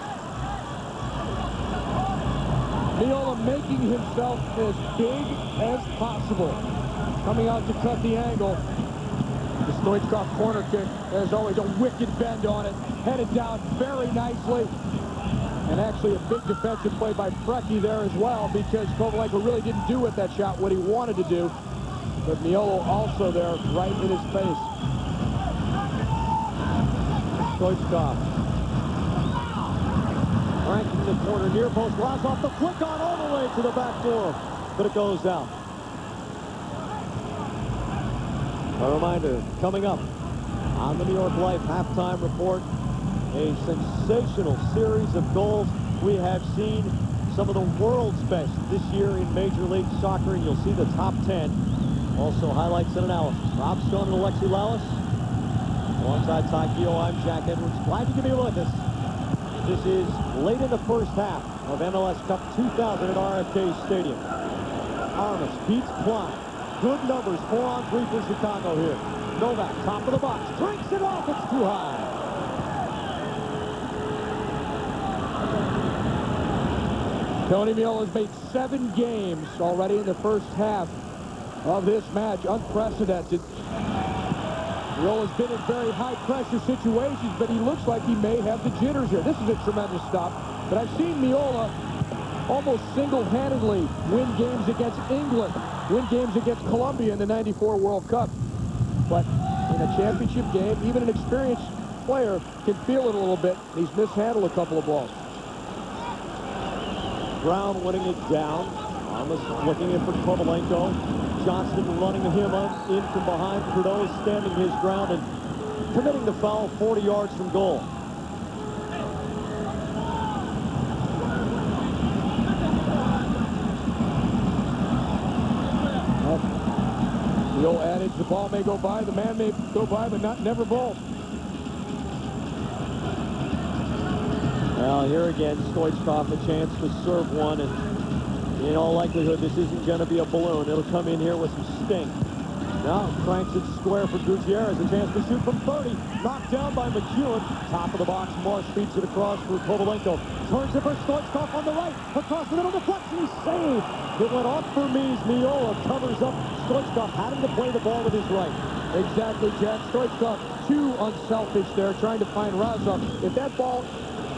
S2: Meola making himself as big as possible. Coming out to cut the angle. The Stoichkov corner kick, there's always a wicked bend on it. Headed down very nicely. And actually a big defensive play by Preki there as well, because Kovalenko really didn't do with that shot what he wanted to do. But Meola also there, right in his face.
S1: Stoichkov. Ranking the corner, near post. Razov, the flick on all the way to the back door. But it goes out. A reminder, coming up on the New York Life halftime report, a sensational series of goals. We have seen some of the world's best this year in Major League Soccer, and you'll see the top 10. Also highlights and analysis. Rob Stone and Alexi Lallis. Alongside Ty Keogh, I'm Jack Edwards. Glad you could be with us. This is late in the first half of MLS Cup 2000 at RFK Stadium. Armas beats Klein. Good numbers, 4-on-3 for Chicago here. Novak, top of the box, drinks it off, it's too high.
S2: Tony Meola has made 7 games already in the first half of this match. Unprecedented. Meola's been in very high-pressure situations, but he looks like he may have the jitters here. This is a tremendous stop. But I've seen Meola almost single-handedly win games against England, win games against Colombia in the '94 World Cup. But in a championship game, even an experienced player can feel it a little bit. He's mishandled a couple of balls.
S1: Brown winning it down. Armas looking in for Kovalenko. Johnston running him in from behind. Hristo standing his ground and committing the foul 40 yards from goal.
S2: The old adage, the ball may go by, the man may go by, but never ball.
S1: Well, here again, Stoichkov a chance to serve one, and in all likelihood, this isn't going to be a balloon. It'll come in here with some sting. Now cranks it square for Gutierrez, a chance to shoot from 30. Knocked down by McEwen. Top of the box, Marsh feeds it across for Kovalenko. Turns it for Stoichkov on the right. Across the middle, deflection, he's saved. It went off for Meola, covers up Stoichkov, having to play the ball with his right.
S2: Exactly, Jack. Stoichkov too unselfish there, trying to find Razov. If that ball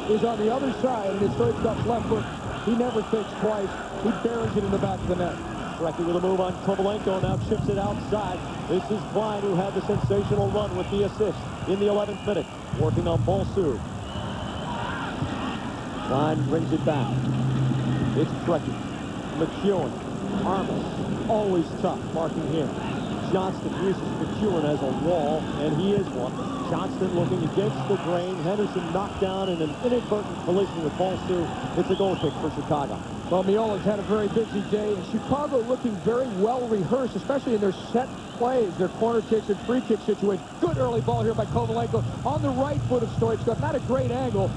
S2: is on the other side and it's Stoichkov's left foot, he never thinks twice. He buries it in the back of the net.
S1: Preki with a move on Kovalenko, now chips it outside. This is Klein, who had the sensational run with the assist in the 11th minute, working on Bolsu. Klein brings it back. It's Preki. McEwen. Armas, always tough, marking him. Johnston uses McEwen as a wall, and he is one. Johnston looking against the grain. Henderson knocked down in an inadvertent collision with Bolsu. It's a goal kick for Chicago.
S2: Well, Meola's had a very busy day, and Chicago looking very well rehearsed, especially in their set plays, their corner kicks and free kick situation. Good early ball here by Kovalenko on the right foot of Stoichkov. Not a great angle,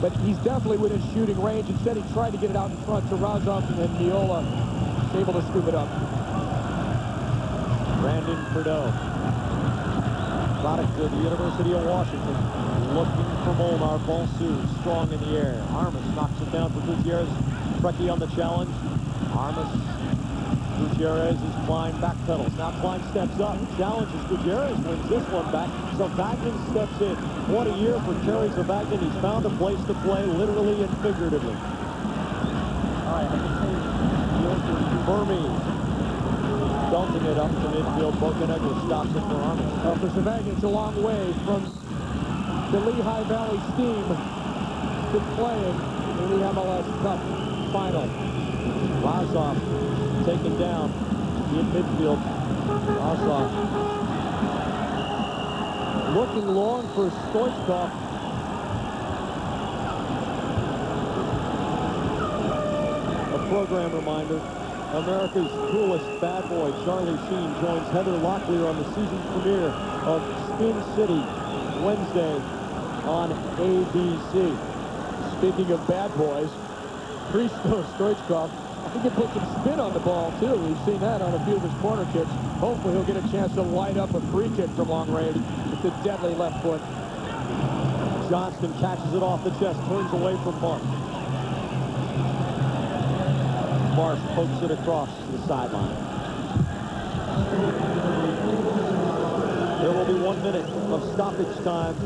S2: but he's definitely within shooting range. Instead, he tried to get it out in front to Razov, and Meola was able to scoop it up.
S1: Brandon Hristo, product of the University of Washington, looking for Molnar. Bolsu strong in the air. Armas knocks it down for Gutierrez. Preki on the challenge. Armas. Gutierrez is Klein backpedals. Now Klein steps up, challenges Gutierrez, wins this one back. Zavagnin steps in. What a year for Terry Zavagnin. He's found a place to play, literally and figuratively. Burmese belting it up to midfield. Bocanegra stops it for Armas.
S2: For Zavagnin, it's a long way from the Lehigh Valley Steam to playing in the MLS Cup final.
S1: Razov taken down in midfield. Razov looking long for Stoichkov. A program reminder. America's coolest bad boy, Charlie Sheen, joins Heather Locklear on the season premiere of Spin City Wednesday on ABC.
S2: Speaking of bad boys, Hristo Stoichkov, he can put some spin on the ball, too. We've seen that on a few of his corner kicks. Hopefully he'll get a chance to light up a free kick from long range with the deadly left foot.
S1: Johnston catches it off the chest, turns away from Marsh. Marsh pokes it across the sideline. There will be 1 minute of stoppage time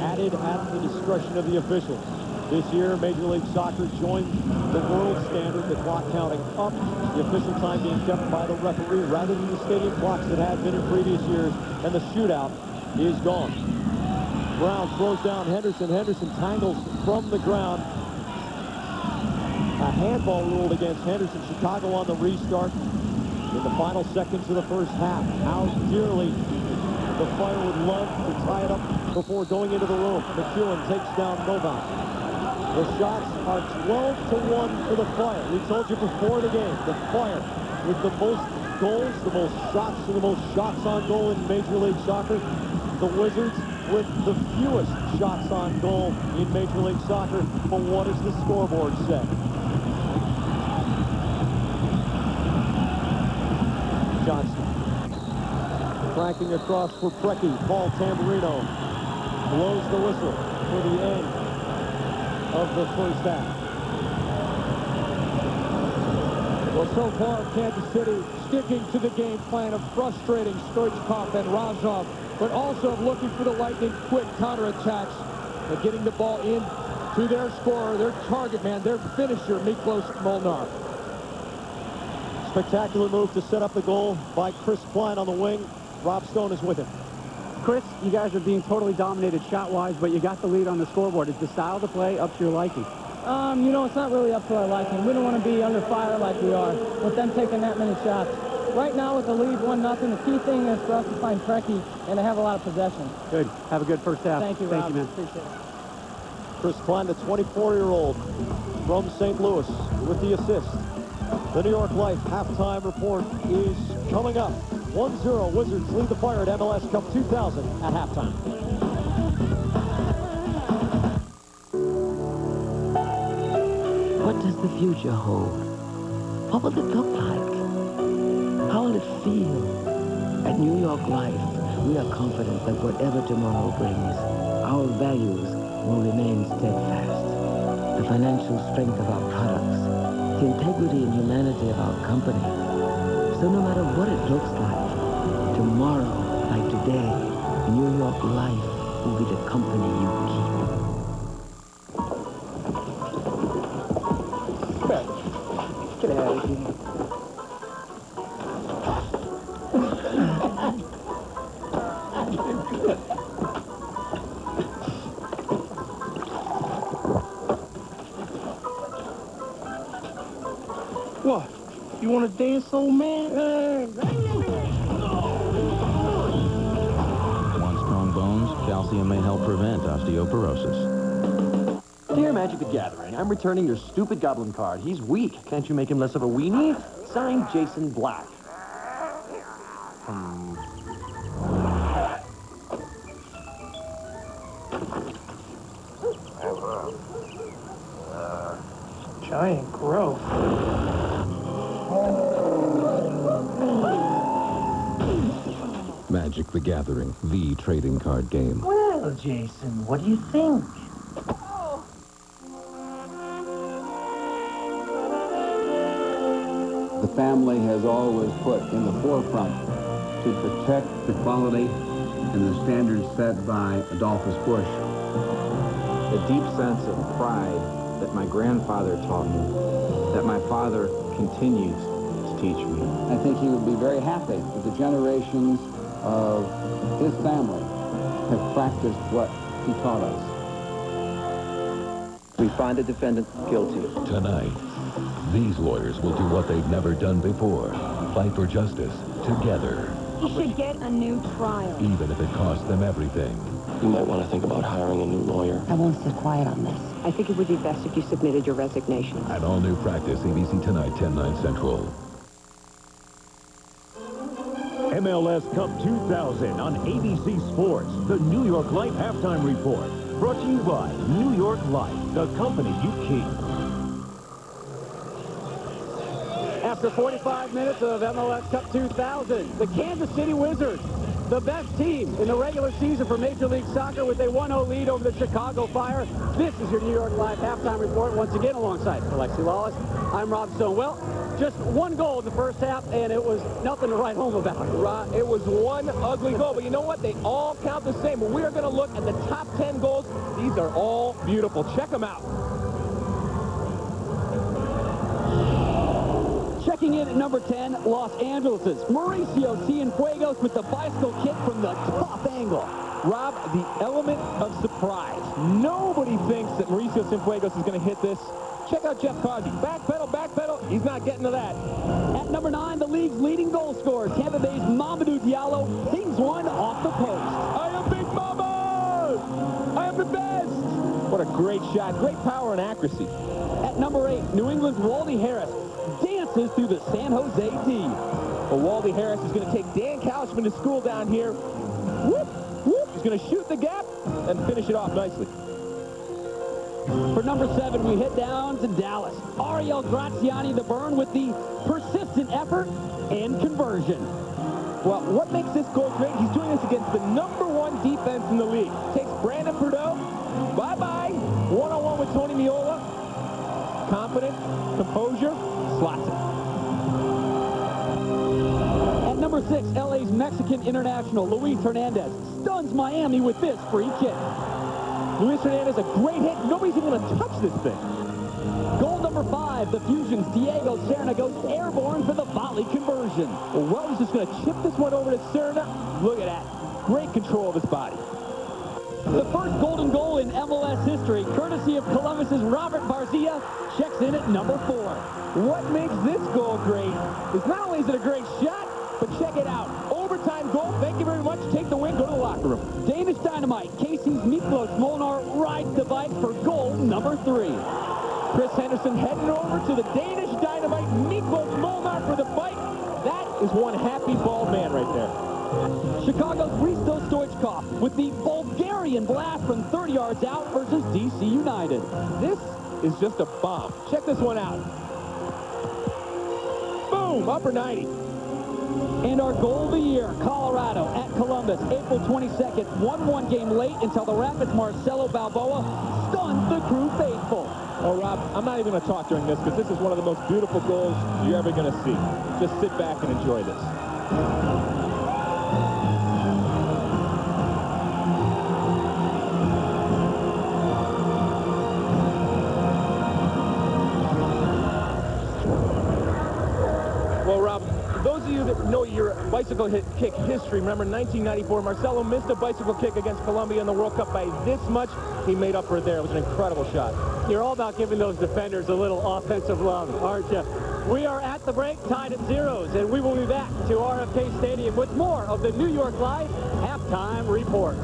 S1: added at the discretion of the officials. This year, Major League Soccer joined the world standard, the clock counting up, the official time being kept by the referee rather than the stadium clocks that had been in previous years, and the shootout is gone. Brown throws down Henderson. Henderson tangles from the ground. A handball ruled against Henderson. Chicago on the restart in the final seconds of the first half. How dearly the Fire would love to tie it up before going into the room. McEwen takes down Novak. The shots are 12-1 for the Fire. We told you before the game, the Fire with the most goals, the most shots, and the most shots on goal in Major League Soccer. The Wizards with the fewest shots on goal in Major League Soccer. But what does the scoreboard say? Johnson. Flanking across for Preki. Paul Tamburino blows the whistle for the end of the first half.
S2: Well, so far, Kansas City sticking to the game plan of frustrating Stoichkov and Razov, but also looking for the lightning quick counterattacks and getting the ball in to their scorer, their target man, their finisher, Miklos Molnar.
S1: Spectacular move to set up the goal by Chris Klein on the wing. Rob Stone is with him.
S4: Chris, you guys are being totally dominated shot-wise, but you got the lead on the scoreboard. Is the style of the play up to your liking?
S6: You know, it's not really up to our liking. We don't want to be under fire like we are with them taking that many shots. Right now with the lead 1-0, the key thing is for us to find Preki and to have a lot of possession.
S4: Good. Have a good first half.
S6: Thank you, Rob.
S4: Thank you, man.
S6: Appreciate it.
S1: Chris Klein, the 24-year-old from St. Louis with the assist. The New York Life halftime report is coming up. 1-0 Wizards lead the Fire at MLS Cup 2000 at halftime.
S7: What does the future hold? What will it look like? How will it feel? At New York Life, we are confident that whatever tomorrow brings, our values will remain steadfast. The financial strength of our products, the integrity and humanity of our company. So no matter what it looks like, tomorrow, like today, New York Life will be the company you keep.
S4: Get out of here.
S8: What? You want to dance, old man?
S9: Want strong bones? Calcium may help prevent osteoporosis.
S10: Dear Magic the Gathering, I'm returning your stupid goblin card. He's weak. Can't you make him less of a weenie? Signed, Jason Black.
S8: Giant growth.
S9: Magic the Gathering, the trading card game.
S8: Well, Jason, what do you think?
S11: The family has always put in the forefront to protect the quality and the standards set by Adolphus Busch.
S12: The deep sense of pride that my grandfather taught me, that my father continues to teach me.
S11: I think he would be very happy that the generations of his family have practiced what he taught us.
S12: We find the defendant guilty.
S9: Tonight, these lawyers will do what they've never done before. Fight for justice together.
S13: He should get a new trial.
S9: Even if it costs them everything.
S3: You might want to think about hiring a new lawyer.
S13: I won't sit quiet on this. I think it would be best if you submitted your resignation.
S9: An all-new Practice, ABC tonight, 10/9 Central.
S14: MLS Cup 2000 on ABC Sports. The New York Life Halftime Report. Brought to you by New York Life, the company you keep.
S4: After 45 minutes of MLS Cup 2000, the Kansas City Wizards the best team in the regular season for Major League Soccer with a 1-0 lead over the Chicago Fire. This is your New York Live halftime report. Once again, alongside Alexi Lawless, I'm Rob Stone. Well, just one goal in the first half, and it was nothing to write home about.
S15: It was one ugly goal, but you know what? They all count the same. But we are going to look at the top 10 goals. These are all beautiful. Check them out.
S4: Checking in at number 10, Los Angeles's Mauricio Cienfuegos with the bicycle kick from the top angle.
S15: Rob, the element of surprise. Nobody thinks that Mauricio Cienfuegos is going to hit this. Check out Jeff Causey. Back pedal. He's not getting to that.
S4: At number 9, the league's leading goal scorer, Tampa Bay's Mamadou Diallo, pings one off the post.
S15: I am Big Mama! I am the best! What a great shot. Great power and accuracy.
S4: At number 8, New England's Wally Harris dances through the San Jose D.
S15: Well, Wally Harris is going to take Dan Couchman to school down here. Whoop, whoop. He's going to shoot the gap and finish it off nicely.
S4: For number 7, we head down to Dallas. Ariel Graziani, the Burn, with the persistent effort and conversion.
S15: Well, what makes this goal great? He's doing this against the #1 defense in the league. Takes Brandon Prudhoe. Bye-bye. One-on-one with Tony Meola. Confident, composure, slots it.
S4: At number 6, LA's Mexican international, Luis Hernandez, stuns Miami with this free kick.
S15: Luis Hernandez, a great hit. Nobody's even going to touch this thing.
S4: Goal number 5, the Fusion's Diego Serna goes airborne for the volley conversion.
S15: Well, Wells just going to chip this one over to Serna. Look at that. Great control of his body.
S4: The first golden goal in MLS history, courtesy of Columbus's Robert Barzia, checks in at number 4.
S15: What makes this goal great is not only is it a great shot, but check it out. Overtime goal. Thank you very much. Take the win. Go to the locker room.
S4: Danish Dynamite. Casey's Miklos Molnar rides the bike for goal number 3.
S15: Chris Henderson heading over to the Danish Dynamite. Miklos Molnar for the bike. That is one happy bald man right there.
S4: Chicago's Hristo Stoichkov with the Bulgarian blast from 30 yards out versus DC United.
S15: This is just a bomb. Check this one out. Boom! Upper 90.
S4: And our goal of the year, Colorado at Columbus, April 22nd, 1-1 game late until the Rapids' Marcelo Balboa stuns the Crew faithful.
S15: Oh, Rob, I'm not even going to talk during this because this is one of the most beautiful goals you're ever going to see. Just sit back and enjoy this. Well, Rob, those of you that know your bicycle kick history, remember 1994, Marcelo missed a bicycle kick against Colombia in the World Cup by this much. He made up for it there. It was an incredible shot.
S4: You're all about giving those defenders a little offensive love, aren't you? We are at the break, tied at 0s, and we will be back to RFK Stadium with more of the New York Live halftime report.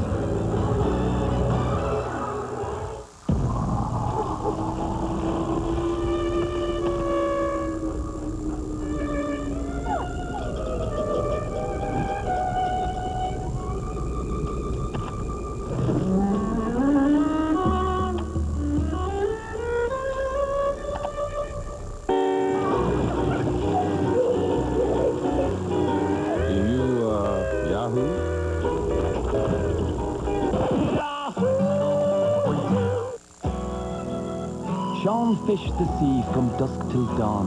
S16: Sean fished the sea from dusk till dawn,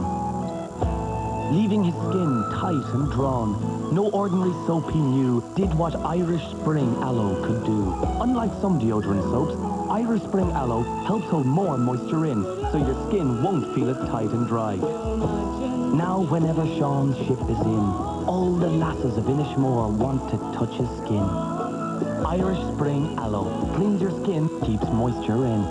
S16: leaving his skin tight and drawn. No ordinary soap he knew did what Irish Spring Aloe could do. Unlike some deodorant soaps, Irish Spring Aloe helps hold more moisture in, so your skin won't feel as tight and dry. Now, whenever Sean's ship is in, all the lasses of Inishmore want to touch his skin. Irish Spring Aloe cleans your skin, keeps moisture in.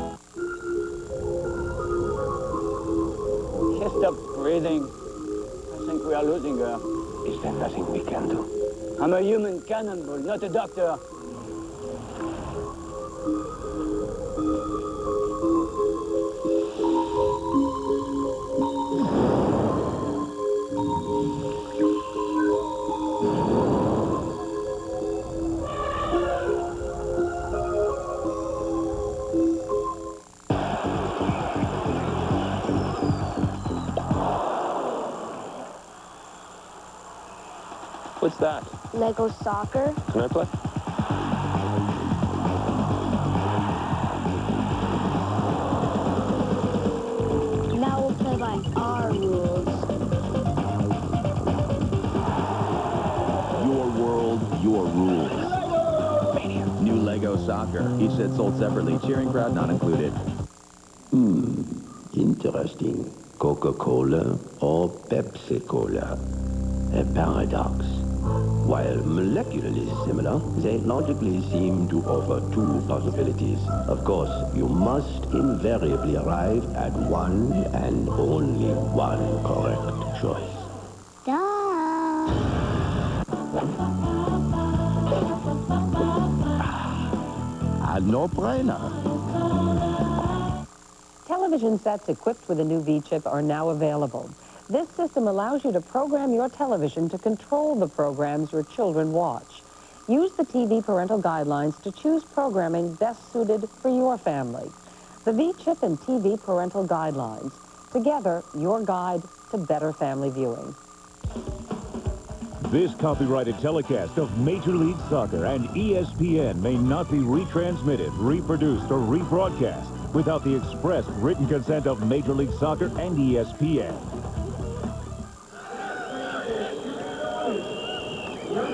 S17: She stopped breathing. I think we are losing her.
S18: Is there nothing we can do?
S17: I'm a human cannonball, not a doctor.
S18: What's that?
S19: Lego soccer.
S18: Can I play?
S19: Now we'll play by our rules.
S20: Your world, your rules. New Lego soccer. Each set sold separately. Cheering crowd not included.
S7: Interesting. Coca-Cola or Pepsi-Cola? A paradox. While molecularly similar, they logically seem to offer two possibilities. Of course, you must invariably arrive at one and only one correct choice. A no-brainer.
S21: Television sets equipped with a new V-chip are now available. This system allows you to program your television to control the programs your children watch. Use the TV parental guidelines to choose programming best suited for your family. The V-chip and TV parental guidelines. Together, your guide to better family viewing.
S14: This copyrighted telecast of Major League Soccer and ESPN may not be retransmitted, reproduced, or rebroadcast without the express written consent of Major League Soccer and ESPN.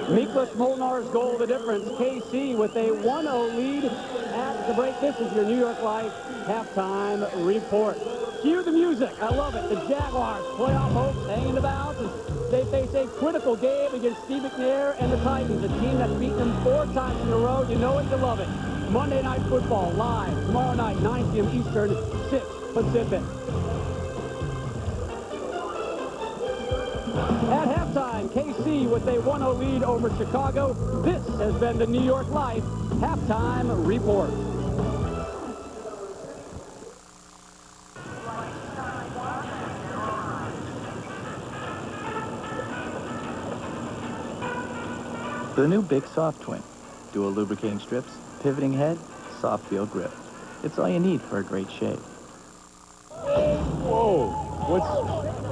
S4: Miklos Molnar's goal, the difference. KC with a 1-0 lead at the break. This is your New York Life halftime report. Cue the music. I love it. The Jaguars playoff hopes hanging about as they face a critical game against Steve McNair and the Titans, a team that's beaten them 4 times in a row. You know it, you love it. Monday Night Football live tomorrow night, 9 p.m. Eastern, 6 Pacific. At halftime, KC with a 1-0 lead over Chicago. This has been the New York Life halftime report.
S12: The new Big Soft Twin. Dual lubricating strips, pivoting head, soft feel grip. It's all you need for a great shave.
S2: Whoa,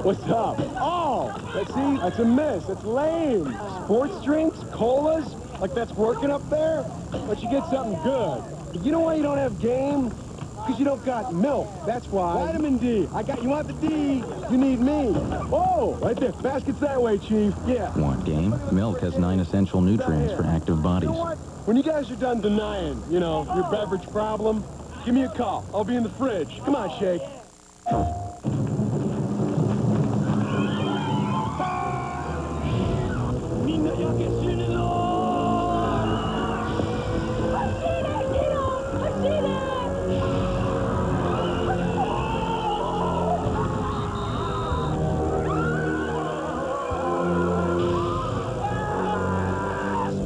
S2: what's up? Oh, see, that's a miss. It's lame. Sports drinks, colas, like that's working up there? But you get something good. You know why you don't have game? Because you don't got milk. That's why. Vitamin D. You want the D, you need me. Oh, right there. Basket's that way, Chief. Yeah.
S12: Want game? Milk has 9 essential nutrients for active bodies.
S2: You know what? When you guys are done denying, your beverage problem, give me a call. I'll be in the fridge. Come on, Shake.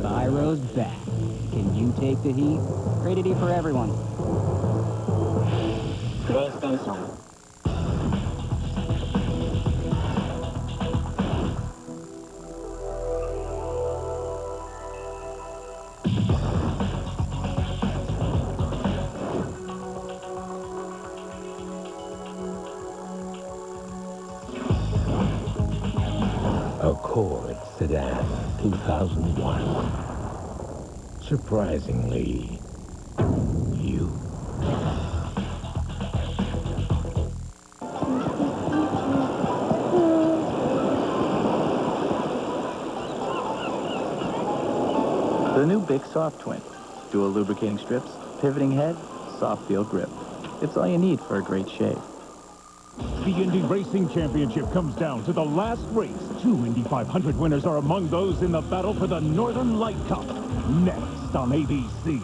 S22: Spyro's back. Can you take the heat? Rated E for everyone. PlayStation.
S9: Accord Sedan 2001. Surprisingly, you.
S12: The new Big Soft Twin. Dual lubricating strips, pivoting head, soft feel grip. It's all you need for a great shave.
S14: The Indy Racing Championship comes down to the last race. 2 Indy 500 winners are among those in the battle for the Northern Light Cup. Next on ABC.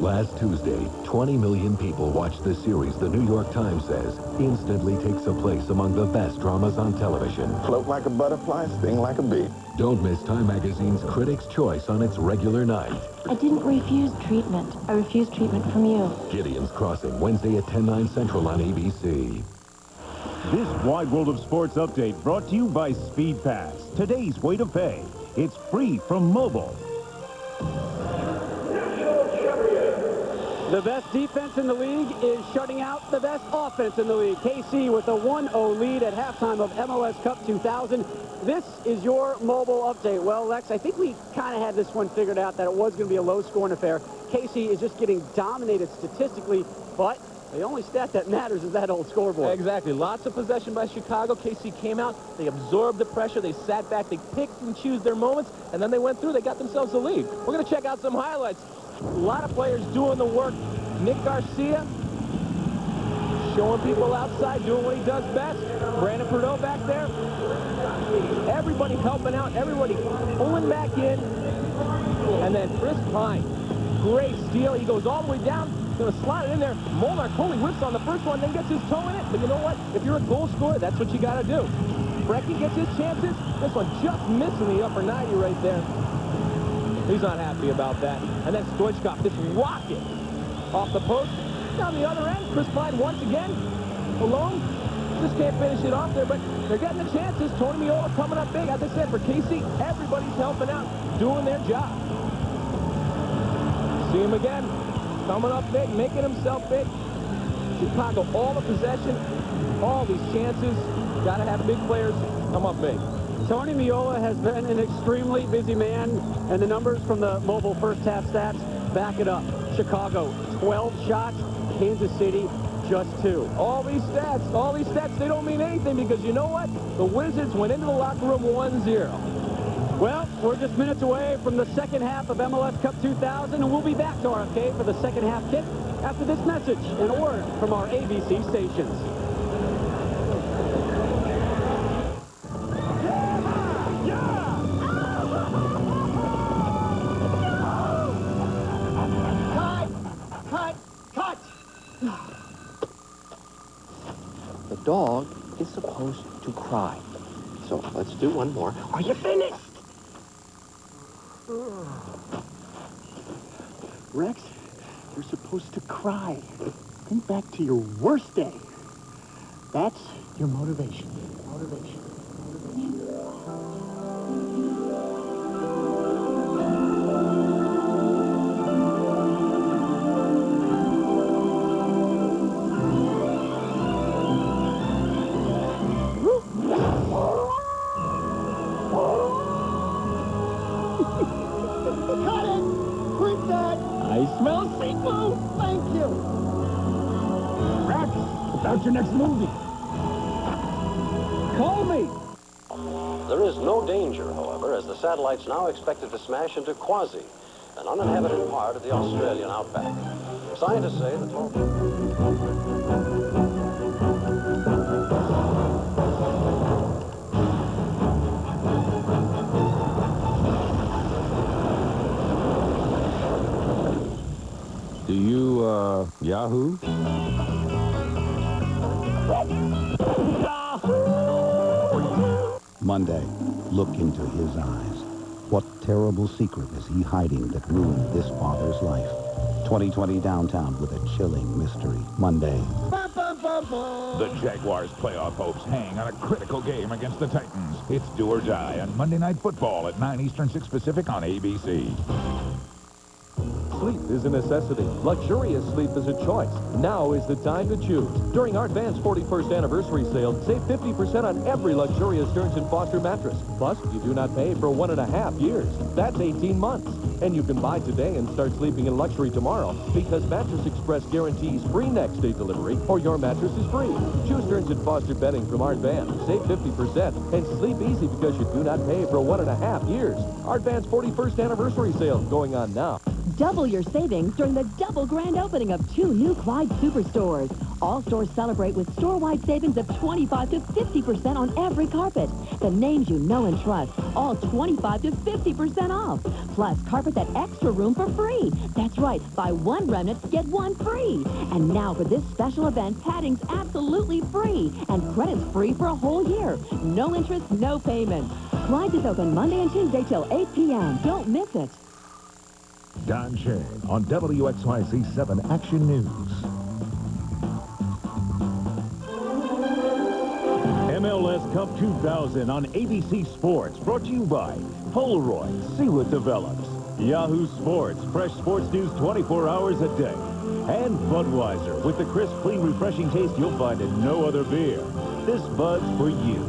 S9: Last Tuesday, 20 million people watched the series the New York Times says instantly takes a place among the best dramas on television.
S23: Float like a butterfly, sting like a bee.
S9: Don't miss Time Magazine's Critics' Choice on its regular night.
S24: I didn't refuse treatment. I refused treatment from you.
S9: Gideon's Crossing, Wednesday at 10/9 Central on ABC.
S14: This Wide World of Sports update brought to you by Speed Pass. Today's way to pay. It's free from mobile.
S4: The best defense in the league is shutting out the best offense in the league. KC with a 1-0 lead at halftime of MLS Cup 2000. This is your mobile update. Well, Lex, I think we kind of had this one figured out that it was going to be a low-scoring affair. KC is just getting dominated statistically, but the only stat that matters is that old scoreboard.
S15: Exactly. Lots of possession by Chicago. KC came out. They absorbed the pressure. They sat back. They picked and chose their moments, and then they went through. They got themselves a lead. We're going to check out some highlights. A lot of players doing the work. Nick Garcia showing people outside, doing what he does best. Brandon Preki back there. Everybody helping out. Everybody pulling back in. And then Chris Pine. Great steal. He goes all the way down. Going to slide it in there. Molnar totally whips on the first one, then gets his toe in it. But you know what? If you're a goal scorer, that's what you got to do. Preki gets his chances. This one just missing the upper 90 right there. He's not happy about that. And then Stoichkov, this rocket off the post. Down the other end, Chris Pine once again, alone. Just can't finish it off there, but they're getting the chances. Tony Meola coming up big. As I said, for KC, everybody's helping out, doing their job. See him again, coming up big, making himself big. Chicago, all the possession, all these chances. Got to have big players come up big.
S4: Tony Meola has been an extremely busy man, and the numbers from the mobile first half stats back it up. Chicago, 12 shots. Kansas City, just 2.
S15: All these stats, they don't mean anything because you know what? The Wizards went into the locker room 1-0.
S4: Well, we're just minutes away from the second half of MLS Cup 2000, and we'll be back to RFK for the second half kick after this message and a word from our ABC stations.
S18: The dog is supposed to cry. So let's do one more. Are you finished?
S1: Rex, you're supposed to cry. Think back to your worst day. That's your motivation.
S2: What's your next movie? Call me!
S5: There is no danger, however, as the satellite's now expected to smash into Quasi, an uninhabited part of the Australian outback. Scientists say the
S6: Do you, Yahoo?
S10: Monday, look into his eyes. What terrible secret is he hiding that ruined this father's life? 2020 Downtown with a chilling mystery. Monday.
S14: The Jaguars' playoff hopes hang on a critical game against the Titans. It's do or die on Monday Night Football at 9 Eastern, 6 Pacific on ABC.
S25: Sleep is a necessity. Luxurious sleep is a choice. Now is the time to choose. During our Advance 41st anniversary sale, save 50% on every luxurious Stearns & Foster mattress. Plus, you do not pay for 1.5 years. That's 18 months. And you can buy today and start sleeping in luxury tomorrow because Mattress Express guarantees free next day delivery or your mattress is free. Choose Stearns & Foster bedding from Art Van. Save 50% and sleep easy because you do not pay for 1.5 years. Our Advance 41st anniversary sale going on now.
S26: Double your savings during the double grand opening of 2 new Clyde Superstores. All stores celebrate with store-wide savings of 25 to 50% on every carpet. The names you know and trust, all 25 to 50% off. Plus, carpet that extra room for free. That's right, buy 1 remnant, get 1 free. And now for this special event, padding's absolutely free. And credit's free for a whole year. No interest, no payment. Clyde is open Monday and Tuesday till 8 p.m. Don't miss it.
S14: Don Chen on WXYZ 7 Action News. MLS Cup 2000 on ABC Sports, brought to you by Polaroid. See what develops. Yahoo Sports, fresh sports news 24 hours a day. And Budweiser, with the crisp, clean, refreshing taste you'll find in no other beer. This Bud's for you.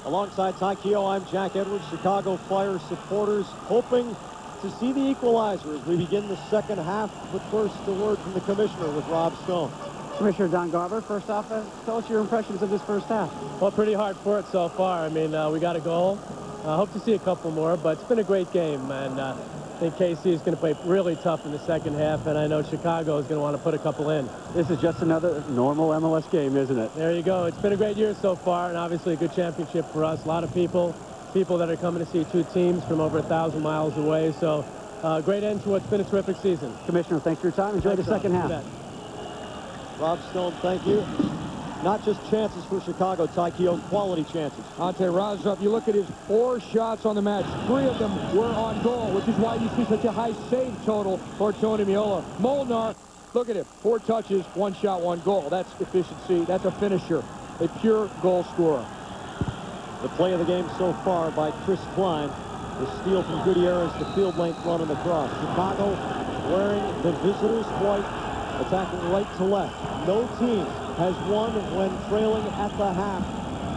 S3: Alongside Ty Keogh, I'm Jack Edwards. Chicago Fire supporters hoping to see the equalizer as we begin the second half. But first, a word from the commissioner with Rob Stone.
S4: Commissioner Don Garber, first off, tell us your impressions of this first half.
S8: Well, pretty hard for it so far. I mean, we got a goal. I hope to see a couple more, but it's been a great game. And I think KC is going to play really tough in the second half, and I know Chicago is going to want to put a couple in.
S4: This is just another normal MLS game, isn't it?
S8: There you go. It's been a great year so far, and obviously a good championship for us. A lot of people that are coming to see two teams from over 1,000 miles away. So great end to what's been a terrific season.
S4: Commissioner, thanks for your time. Enjoy the second half.
S3: Rob Stone, thank you. Not just chances for Chicago, Ty Keogh, quality chances.
S2: Anton Razov, you look at his 4 shots on the match. 3 of them were on goal, which is why you see such a high save total for Tony Meola. Molnar, look at him. 4 touches, 1 shot, 1 goal. That's efficiency. That's a finisher. A pure goal scorer.
S3: The play of the game so far by Chris Klein. The steal from Gutierrez, the field length run on the cross. Chicago wearing the visitors' white, attacking right to left. No team has won when trailing at the half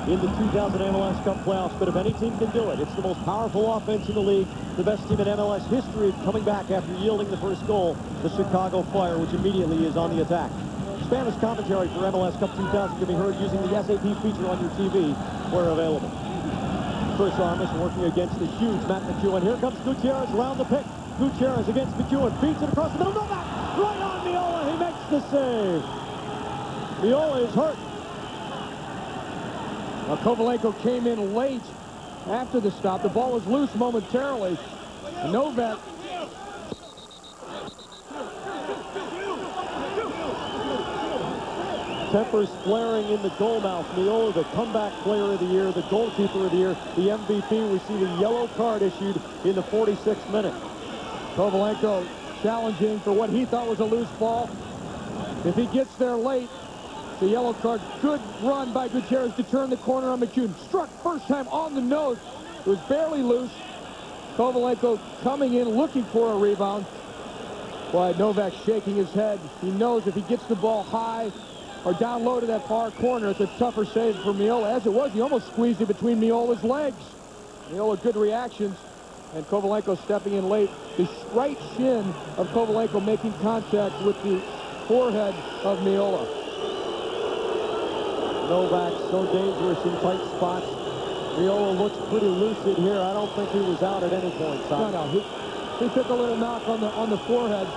S3: in the 2000 MLS Cup playoffs, but if any team can do it, it's the most powerful offense in the league, the best team in MLS history coming back after yielding the first goal, the Chicago Fire, which immediately is on the attack. Spanish commentary for MLS Cup 2000 can be heard using the SAP feature on your TV where available. Chris Armas working against the huge Matt McEwen. Here comes Gutierrez around the pick. Gutierrez against McEwen, feeds it across the middle, Novak, right on Meola, he makes the save. Meola is hurt.
S2: Now, Kovalenko came in late after the stop. The ball was loose momentarily. Novak.
S3: Tempers flaring in the goal mouth. Meola, the comeback player of the year, the goalkeeper of the year, the MVP. We see the yellow card issued in the 46th minute.
S2: Kovalenko challenging for what he thought was a loose ball. If he gets there late, the yellow card. Good run by Gutierrez to turn the corner on McEwen. Struck first time on the nose. It was barely loose. Kovalenko coming in looking for a rebound. Boy, Novak shaking his head. He knows if he gets the ball high or down low to that far corner, it's a tougher save for Meola. As it was, he almost squeezed it between Meola's legs. Meola, good reactions. And Kovalenko stepping in late. The right shin of Kovalenko making contact with the forehead of Meola.
S3: Novak so dangerous in tight spots. Meola looks pretty lucid here. I don't think he was out at any point, Simon.
S2: No. He took a little knock on the forehead.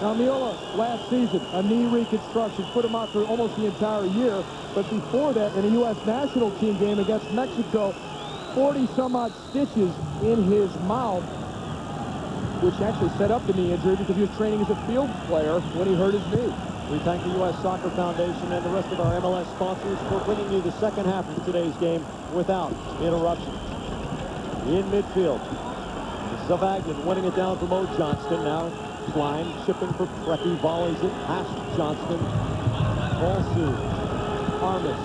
S2: Now, Meola, last season, a knee reconstruction, put him out for almost the entire year. But before that, in a U.S. national team game against Mexico, 40-some-odd stitches in his mouth, which actually set up the knee injury because he was training as a field player when he hurt his knee.
S3: We thank the U.S. Soccer Foundation and the rest of our MLS sponsors for bringing you the second half of today's game without interruption. In midfield, Zavagin winning it down from Mo Johnston. Now Klein chipping for Preki, volleys it past Johnston. Ball soon. Armas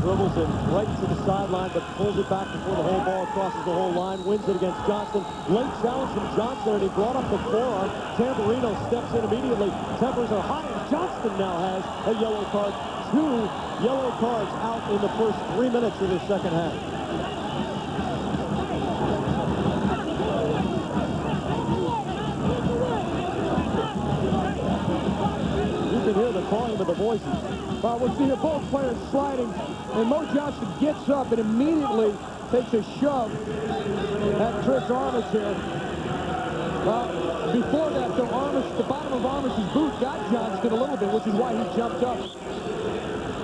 S3: dribbles it right to the sideline, but pulls it back before the whole ball crosses the whole line. Wins it against Johnston. Late challenge from Johnston, and he brought up the forearm. Tamburino steps in immediately. Tempers are high, and Johnston now has a yellow card. 2 yellow cards out in the first 3 minutes of the second half. You can hear the volume of the voices.
S2: Well, we'll see both players sliding, and Mo Johnston gets up and immediately takes a shove at Chris Armas here. Well, before that, though, the bottom of Armas' boot got Johnston a little bit, which is why he jumped up.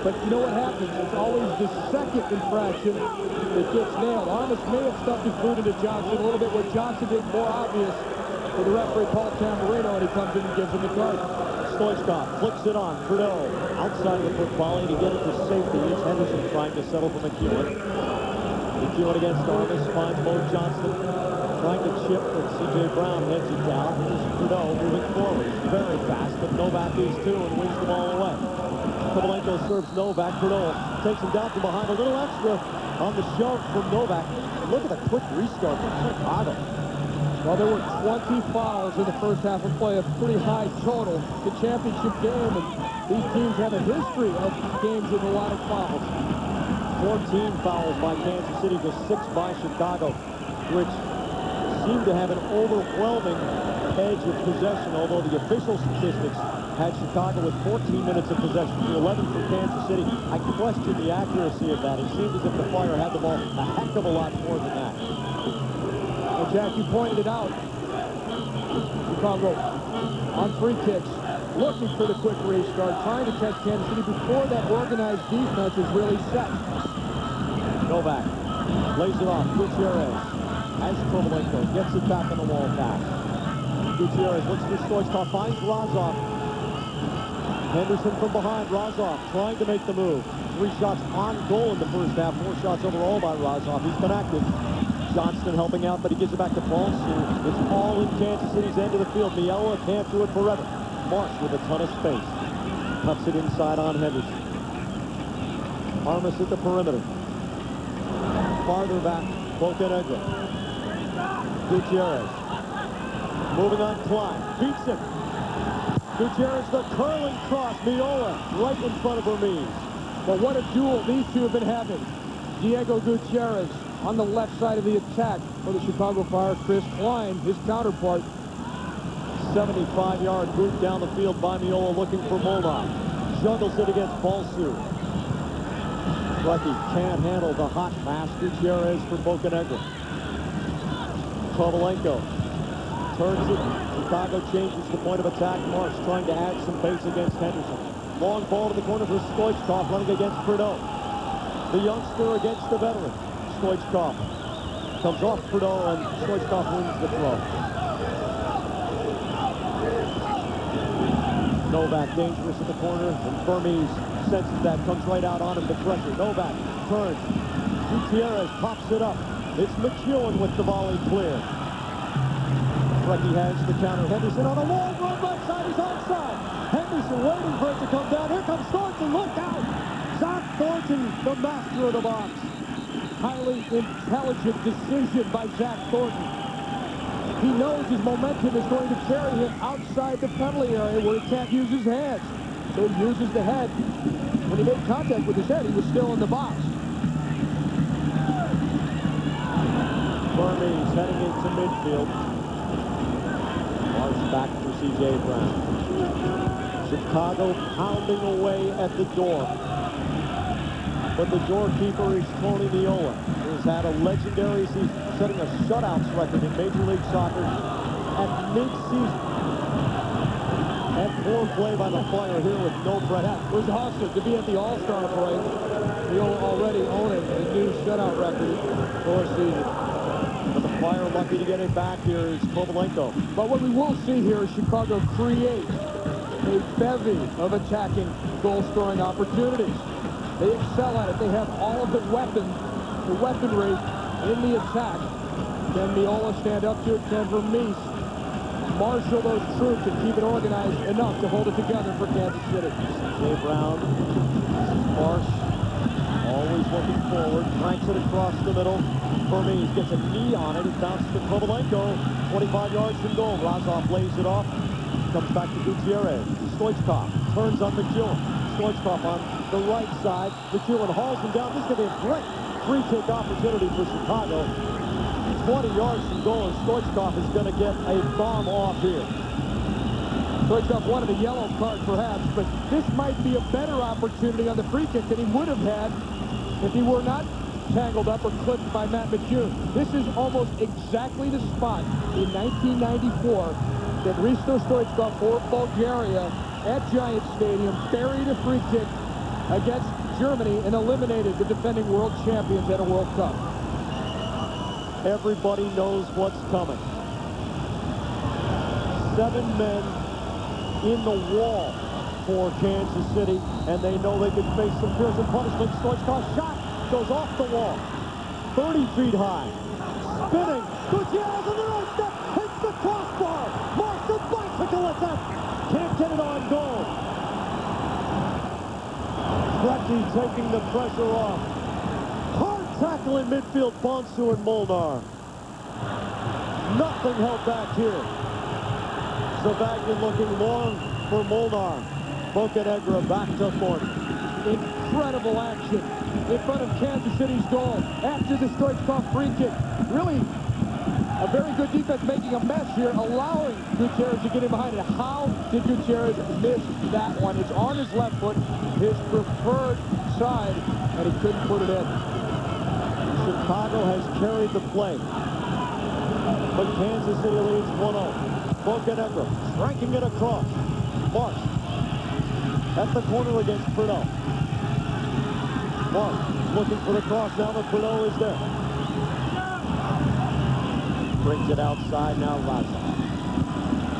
S2: But you know what happens? It's always the second infraction that gets nailed. Armas may have stuffed his boot into Johnston a little bit. What Johnston did more obvious for the referee, Paul Tamburino, and he comes in and gives him the card.
S3: Stoichkov flicks it on. Trudeau outside of the foot volley to get it to safety. It's Henderson trying to settle for McEwen. McEwen against Armas finds Mo Johnston trying to chip, but C.J. Brown heads it down. Here's Trudeau moving forward. He's very fast, but Novak is too and wins the ball away. Kovalenko serves Novak. Trudeau takes him down from behind. A little extra on the shove from Novak. Look at the quick restart from Chicago.
S2: Well, there were 20 fouls in the first half of play, a pretty high total. The championship game, and these teams have a history of games with a lot of fouls.
S3: 14 fouls by Kansas City to 6 by Chicago, which seemed to have an overwhelming edge of possession, although the official statistics had Chicago with 14 minutes of possession to 11 for Kansas City. I question the accuracy of that. It seemed as if the Fire had the ball a heck of a lot more than that.
S2: Well, Jack, you pointed it out. Chicago on free kicks, looking for the quick restart, trying to catch Kansas City before that organized defense is really set.
S3: Novak lays it off. Gutierrez as Kovalenko gets it back on the wall pass. Gutierrez looks for Stoichkov, finds Razov. Henderson from behind. Razov trying to make the move. 3 shots on goal in the first half. 4 shots overall by Razov. He's been active. Johnston helping out, but he gives it back to Paulson. It's all in Kansas City's end of the field. Meola can't do it forever. Marsh with a ton of space. Cuts it inside on Henderson. Armas at the perimeter. Farther back, Bocanegra. Gutierrez. Moving on Klein. Beats him. Gutierrez, the curling cross. Meola right in front of Hermes.
S2: But what a duel these two have been having. Diego Gutierrez on the left side of the attack for the Chicago Fire. Chris Klein, his counterpart.
S3: 75-yard boot down the field by Meola looking for Molnar. Juggles it against Balsu. Preki can't handle the hot pass. Gutierrez for Bocanegra. Kovalenko turns it. Chicago changes the point of attack. Marsh trying to add some pace against Henderson. Long ball to the corner for Stoichkov running against Hristo. The youngster against the veteran. Stoichkov comes off Hristo and Stoichkov wins the throw. Novak dangerous in the corner, and Hermes senses that, comes right out on him to pressure. Novak turns. Gutierrez pops it up. It's McEwen with the volley clear. Preki has the counter. Henderson on a long run right side. He's onside. Henderson waiting for it to come down. Here comes Thornton. Look out! Zack Thornton, the master of the box.
S2: Highly intelligent decision by Zack Thorton. He knows his momentum is going to carry him outside the penalty area where he can't use his hands. So he uses the head. When he made contact with his head, he was still in the box.
S3: Hermes heading into midfield. Marsh back for C.J. Brown. Chicago pounding away at the door. But the doorkeeper is Tony Meola, who has had a legendary season, setting a shutouts record in Major League Soccer at mid-season. And poor play by the Fire here with no pressure.
S2: It was awesome to be at the All-Star break. Meola already owning a new shutout record for a season.
S3: But the Fire lucky to get it back here is Kovalenko.
S2: But what we will see here is Chicago create a bevy of attacking goal-scoring opportunities. They excel at it. They have all of the weaponry in the attack. Can Meola stand up to it? Can Vermees marshal those troops and keep it organized enough to hold it together for Kansas City?
S3: C.J. Brown, Marsh, always looking forward, cranks it across the middle. Vermees gets a knee on it. It bounces to Kovalenko, 25 yards from goal. Razov lays it off. Comes back to Gutierrez. Stoichkov turns on McEwen. Stoichkov on the right side. McEwen hauls him down. This is going to be a great free kick opportunity for Chicago. 20 yards from goal, and Stoichkov is going to get a bomb off here.
S2: Stoichkov wanted a yellow card perhaps, but this might be a better opportunity on the free kick than he would have had if he were not tangled up or clipped by Matt McEwen. This is almost exactly the spot in 1994 that Hristo Stoichkov for Bulgaria at Giant Stadium buried a free kick against Germany and eliminated the defending world champions at a World Cup.
S3: Everybody knows what's coming. 7 men in the wall for Kansas City, and they know they can face some fearsome punishment. Stoichkov's shot goes off the wall. 30 feet high. Spinning. Gutierrez on the right step. Hits the crossbar. Marks the bicycle attempt. Can't get it on goal. Preki taking the pressure off. Hard tackle in midfield. Bonsu and Molnar. Nothing held back here. Zavagin looking long for Molnar. Bocanegra back to Thornton.
S2: Incredible action in front of Kansas City's goal after the Stoichkov free kick. Really a very good defense making a mess here, allowing Gutierrez to get in behind it. How did Gutierrez miss that one? It's on his left foot, his preferred side, and he couldn't put it in.
S3: Chicago has carried the play, but Kansas City leads 1-0. Bocanegra striking it across. Marsh at the corner against Preki. Marsh looking for the cross now that Preki is there. Brings it outside now, Razov.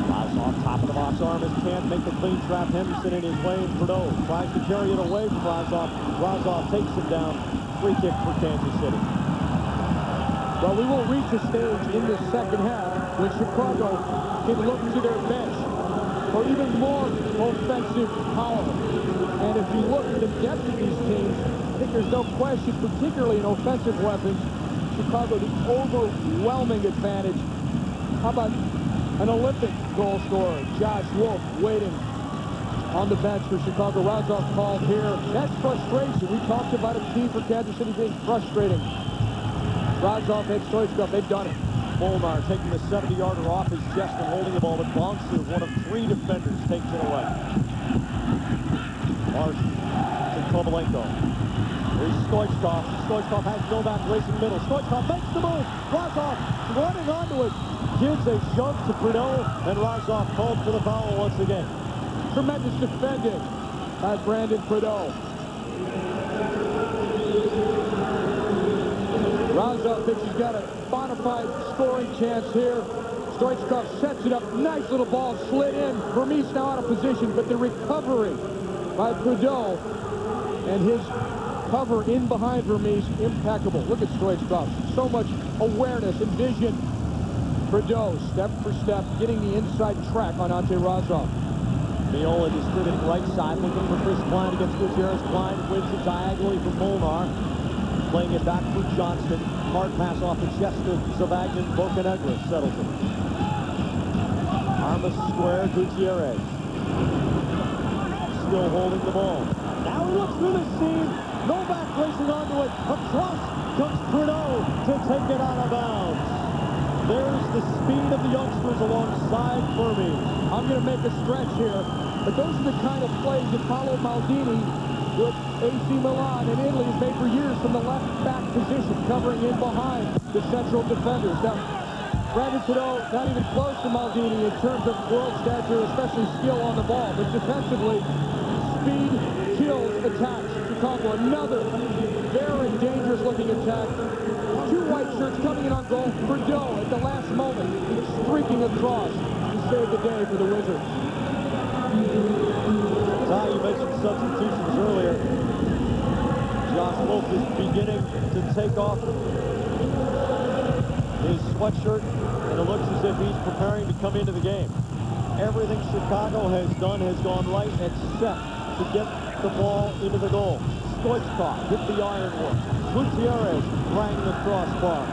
S3: Razov, top of the box, Armas can't make the clean trap. Henderson in his way, and Preki tries to carry it away from Razov. Razov takes him down. Free kick for Kansas City.
S2: Well, we will reach a stage in the second half when Chicago can look to their bench for even more offensive power. And if you look at the depth of these teams, I think there's no question, particularly in offensive weapons, Chicago the overwhelming advantage. How about an Olympic goal scorer, Josh Wolff, waiting on the bench for Chicago. Razov called here. That's frustration. We talked about a team for Kansas City being frustrating. Razov and Stoichkov, they've done it.
S3: Molnar taking the 70-yarder off his chest and holding the ball, but Bonsu, one of 3 defenders, takes it away. Marsh to Kovalenko. Here's Stoichkov. Stoichkov has Novak racing middle. Stoichkov makes the move. Razov running onto it. Gives a shove to Preki, and Razov called for the foul once again.
S2: Tremendous defending by Brandon Preki. Razov thinks he's got a bona fide scoring chance here. Stoichkov sets it up. Nice little ball slid in. Vermees now out of position, but the recovery by Preki and his cover in behind Vermees, impeccable. Look at Stoichkov. So much awareness and vision. Preki, step for step, getting the inside track on Anton Razov.
S3: Meola distributing right side, looking for Chris Klein against Gutierrez. Klein wins it diagonally from Molnar. Playing it back for Johnston. Hard pass off the chest of Zavagin. Bocanegra settles it. Armas square, Gutierrez. Still holding the ball. Now he looks through the seam. Novak racing onto it. Across comes Preki to take it out of bounds. There's the speed of the youngsters alongside Vermees.
S2: I'm going to make a stretch here, but those are the kind of plays that Paolo Maldini with AC Milan in Italy has made for years from the left back position, covering in behind the central defenders. Now, Brandon Preki not even close to Maldini in terms of world stature, especially skill on the ball, but defensively, speed kills attacks. Chicago, another very dangerous looking attack. 2 white shirts coming in on goal. Preki at the last moment, streaking across to save the day for the Wizards.
S3: Ty, you mentioned substitutions earlier. Josh Wolff is beginning to take off his sweatshirt, and it looks as if he's preparing to come into the game. Everything Chicago has done has gone right except to get the ball into the goal. Stoichkov hit the ironwork. Gutierrez rang the crossbar.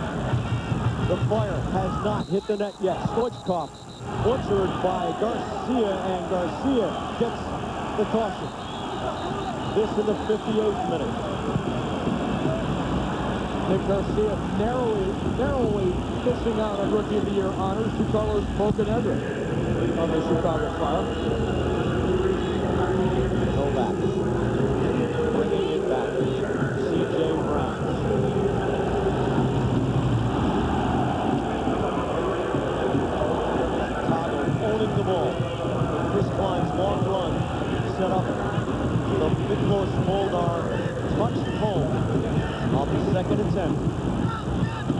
S3: The fire has not hit the net yet. Stoichkov butchered by Garcia, and Garcia gets the caution. This in the 58th minute.
S2: Nick Garcia narrowly missing out on Rookie of the Year honors to Carlos Bocanegra of the Chicago Fire.
S3: Novak bringing it back. C.J. Brown. Chicago owning the ball. Chris Klein's long run set up the Miklos Molnar touched home on the second attempt.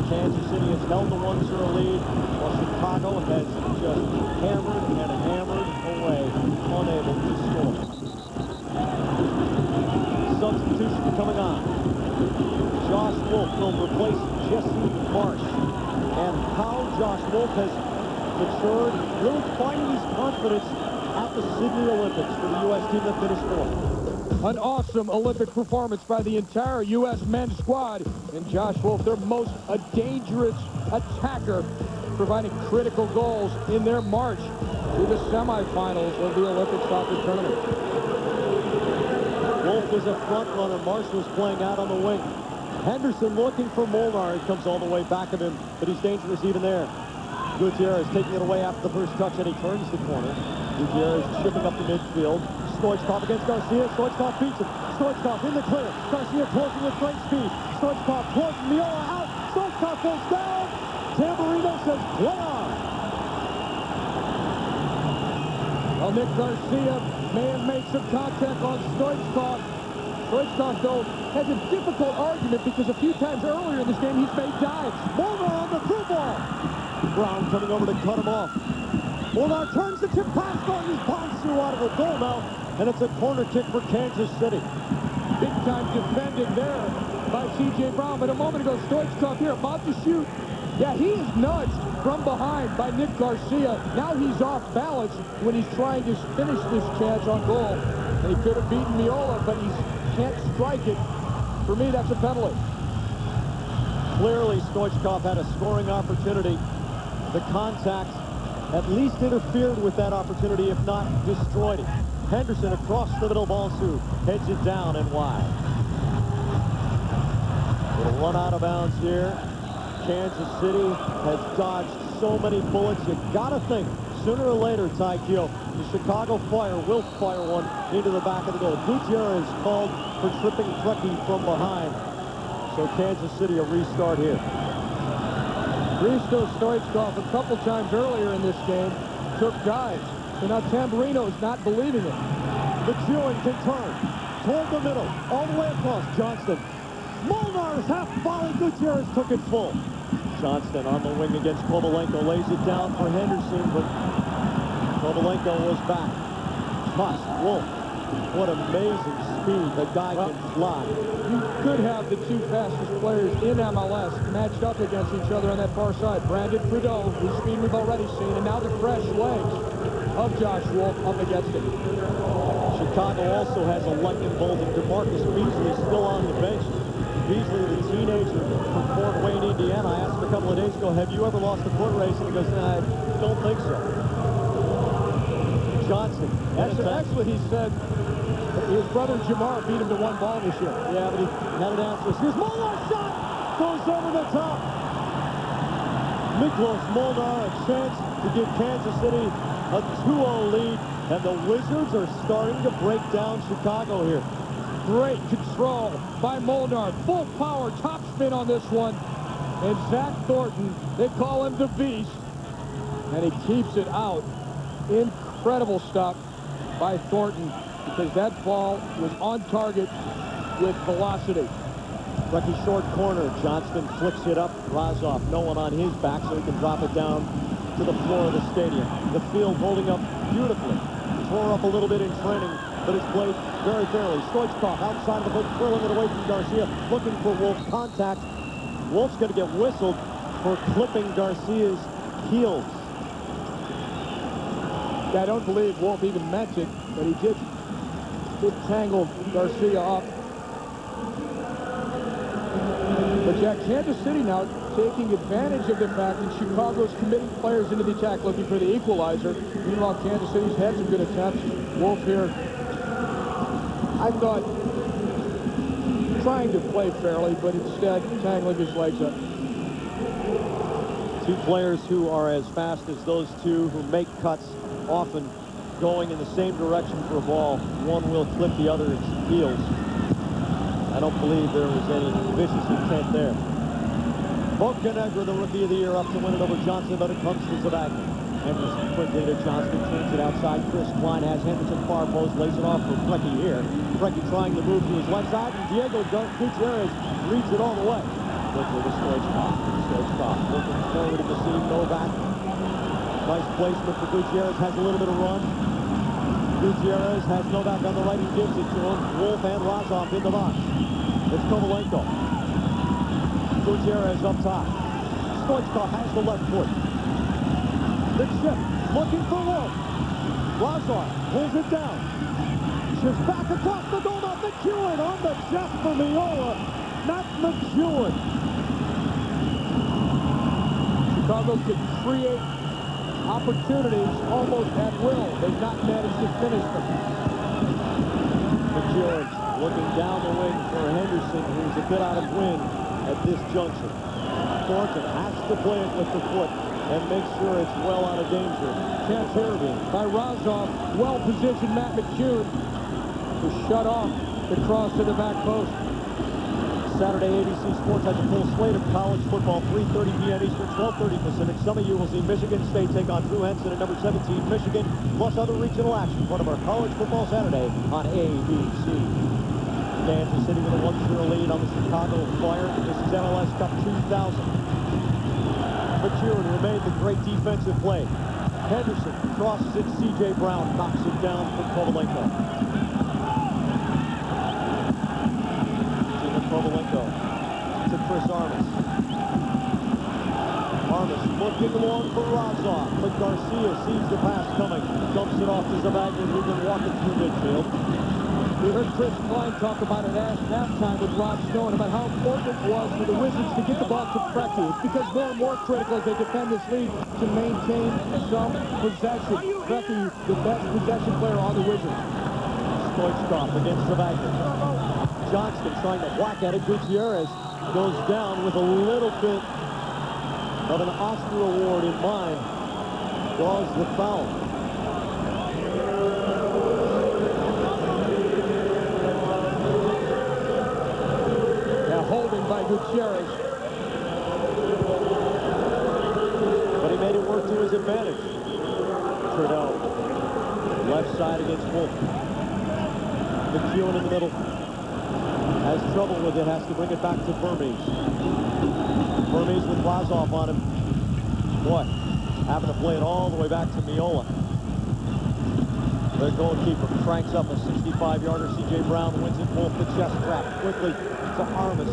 S3: Kansas City has held the 1-0 lead, while Chicago has just hammered and hammered away, unable to score. Substitution coming on. Josh Wolff will replace Jesse Marsh. And how Josh Wolff has matured, really finding his confidence at the Sydney Olympics for the U.S. team that finished 4th.
S2: An awesome Olympic performance by the entire U.S. men's squad. And Josh Wolff, their most dangerous attacker providing critical goals in their march to the semifinals of the Olympic soccer tournament.
S3: Wolff was a front runner. Marsh was playing out on the wing. Henderson looking for Molnar. He comes all the way back of him, but he's dangerous even there. Gutierrez taking it away after the first touch, and he turns the corner. Gutierrez chipping up the midfield. Stoichkov against Garcia. Stoichkov beats him. Stoichkov in the clear. Garcia closing with great speed. Stoichkov closing. Meola out. Stoichkov goes down. Tamburino says, play on.
S2: Well, Nick Garcia may have made some contact on Stoichkov. Stoichkov, though, has a difficult argument because a few times earlier in this game he's made dives.
S3: Molnar on the through ball. Brown coming over to cut him off. Molnar turns the chip pass going. He bounces through out of the goal now, and it's a corner kick for Kansas City.
S2: Big time defended there by C.J. Brown, but a moment ago, Stoichkov here about to shoot. Yeah, he is nudged from behind by Nick Garcia. Now he's off balance when he's trying to finish this chance on goal. And he could have beaten Meola, but he can't strike it. For me, that's a penalty.
S3: Clearly, Stoichkov had a scoring opportunity. The contact at least interfered with that opportunity, if not destroyed it. Henderson across the middle, Balsu heads it down and wide. It'll run out of bounds here. Kansas City has dodged so many bullets. You gotta think sooner or later, Taikio, the Chicago Fire will fire one into the back of the goal. Gutierrez called for tripping Preki from behind. So Kansas City a restart here.
S2: Hristo Stoichkov a couple times earlier in this game took dives. So now Tamburino's not believing it.
S3: McEwen can turn toward the middle, all the way across. Johnston. Molnar's half volley. Gutierrez took it full. Johnston on the wing against Kovalenko, lays it down for Henderson, but Kovalenko was back. Toss, Wolff. What amazing speed. The guy can fly.
S2: You could have the two fastest players in MLS matched up against each other on that far side. Brandon Trudeau, whose speed we've already seen, and now the fresh legs of Josh Wolff up against him.
S3: Chicago also has a lightning bolt, and DeMarcus Beasley still on the bench. Beasley, the teenager from Fort Wayne, Indiana. I asked him a couple of days ago, have you ever lost a foot race? And he goes, I don't think so. Johnson.
S2: That's what he said. His brother Jamar beat him to one ball this year.
S3: Yeah, but he had it after us. Here's Molnar's shot! Goes over the top. Miklos Molnar a chance to give Kansas City a 2-0 lead. And the Wizards are starting to break down Chicago here.
S2: Great control by Molnar. Full power, top spin on this one. And Zack Thorton, they call him the Beast. And he keeps it out. Incredible stop by Thornton, because that ball was on target with velocity.
S3: Preki short corner. Johnston flicks it up. Razov, no one on his back, so he can drop it down to the floor of the stadium. The field holding up beautifully. Tore up a little bit in training, but it's played very fairly. Stoichkov outside of the hook, twirling it away from Garcia, looking for Wolff's contact. Wolff's going to get whistled for clipping Garcia's heels.
S2: I don't believe Wolff even meant it, but he did tangle Garcia up. But yeah, Kansas City now taking advantage of the fact that Chicago's committing players into the attack, looking for the equalizer. Meanwhile, Kansas City's had some good attempts. Wolff here, I thought, trying to play fairly, but instead tangling his legs up.
S3: Two players who are as fast as those two, who make cuts, often going in the same direction for a ball. One will clip the other's heels. I don't believe there was any vicious intent there. Bocanegra, the Rookie of the Year, up to win it over Johnson, but it comes to Zabagna. Henderson quickly to Johnston, turns it outside. Chris Klein has Henderson far post, lays it off for Preki here. Preki trying to move to his left side, and Diego Gutierrez reads it all the way. Quickly to Stoichkov. Stoichkov looking forward at the seam, Novak. Nice placement for Gutierrez, has a little bit of run. Gutierrez has Novak on the right, he gives it to him. Wolff and Razov in the box. It's Kovalenko. Gutierrez up top. Stoichkov has the left foot. The chip, looking for Wolff. Razov pulls it down. Shifts back across the goal, not McEwen on the chest for Meola. Not McEwen.
S2: Chicago Chicago could create opportunities almost at will. They've not managed to finish them.
S3: Gutierrez looking down the wing for Henderson, who's a bit out of wind at this junction. Thornton has to play it with the foot and make sure it's well out of danger.
S2: Chance here by Razov. Well-positioned Matt McCune to shut off the cross to the back post.
S3: Saturday, ABC Sports has a full slate of college football, 3:30 p.m. Eastern, 12:30 Pacific. Some of you will see Michigan State take on Drew Henson at number 17, Michigan, plus other regional action. Part of our College Football Saturday on ABC. Kansas City with a 1-0 lead on the Chicago Fire. This is MLS Cup 2000. McCune, who made the great defensive play. Henderson crosses it. C.J. Brown knocks it down for Kovalenko. Kovalenko to Chris Armas. Armas looking long for Razov, but Garcia sees the pass coming. Dumps it off to Zavagin, who's been walking through midfield.
S2: We heard Chris Klein talk about it at halftime with Rob Stone about how important it was for the Wizards to get the ball to Preki. It's because more and more critical as they defend this lead to maintain some possession. Preki, the best possession player on the Wizards.
S3: Stoichkov against Zavagin. Johnston trying to whack at it. Gutierrez goes down with a little bit of an Oscar award in mind. Draws the foul.
S2: Now holding by Gutierrez.
S3: But he made it work to his advantage. Trudeau. Left side against Wolff. McCune in the middle. Has trouble with it, has to bring it back to Vermes. Vermes with Razov on him. Boy, having to play it all the way back to Meola. Their goalkeeper cranks up a 65-yarder. C.J. Brown wins it. Wolff the chest trap quickly to Armas.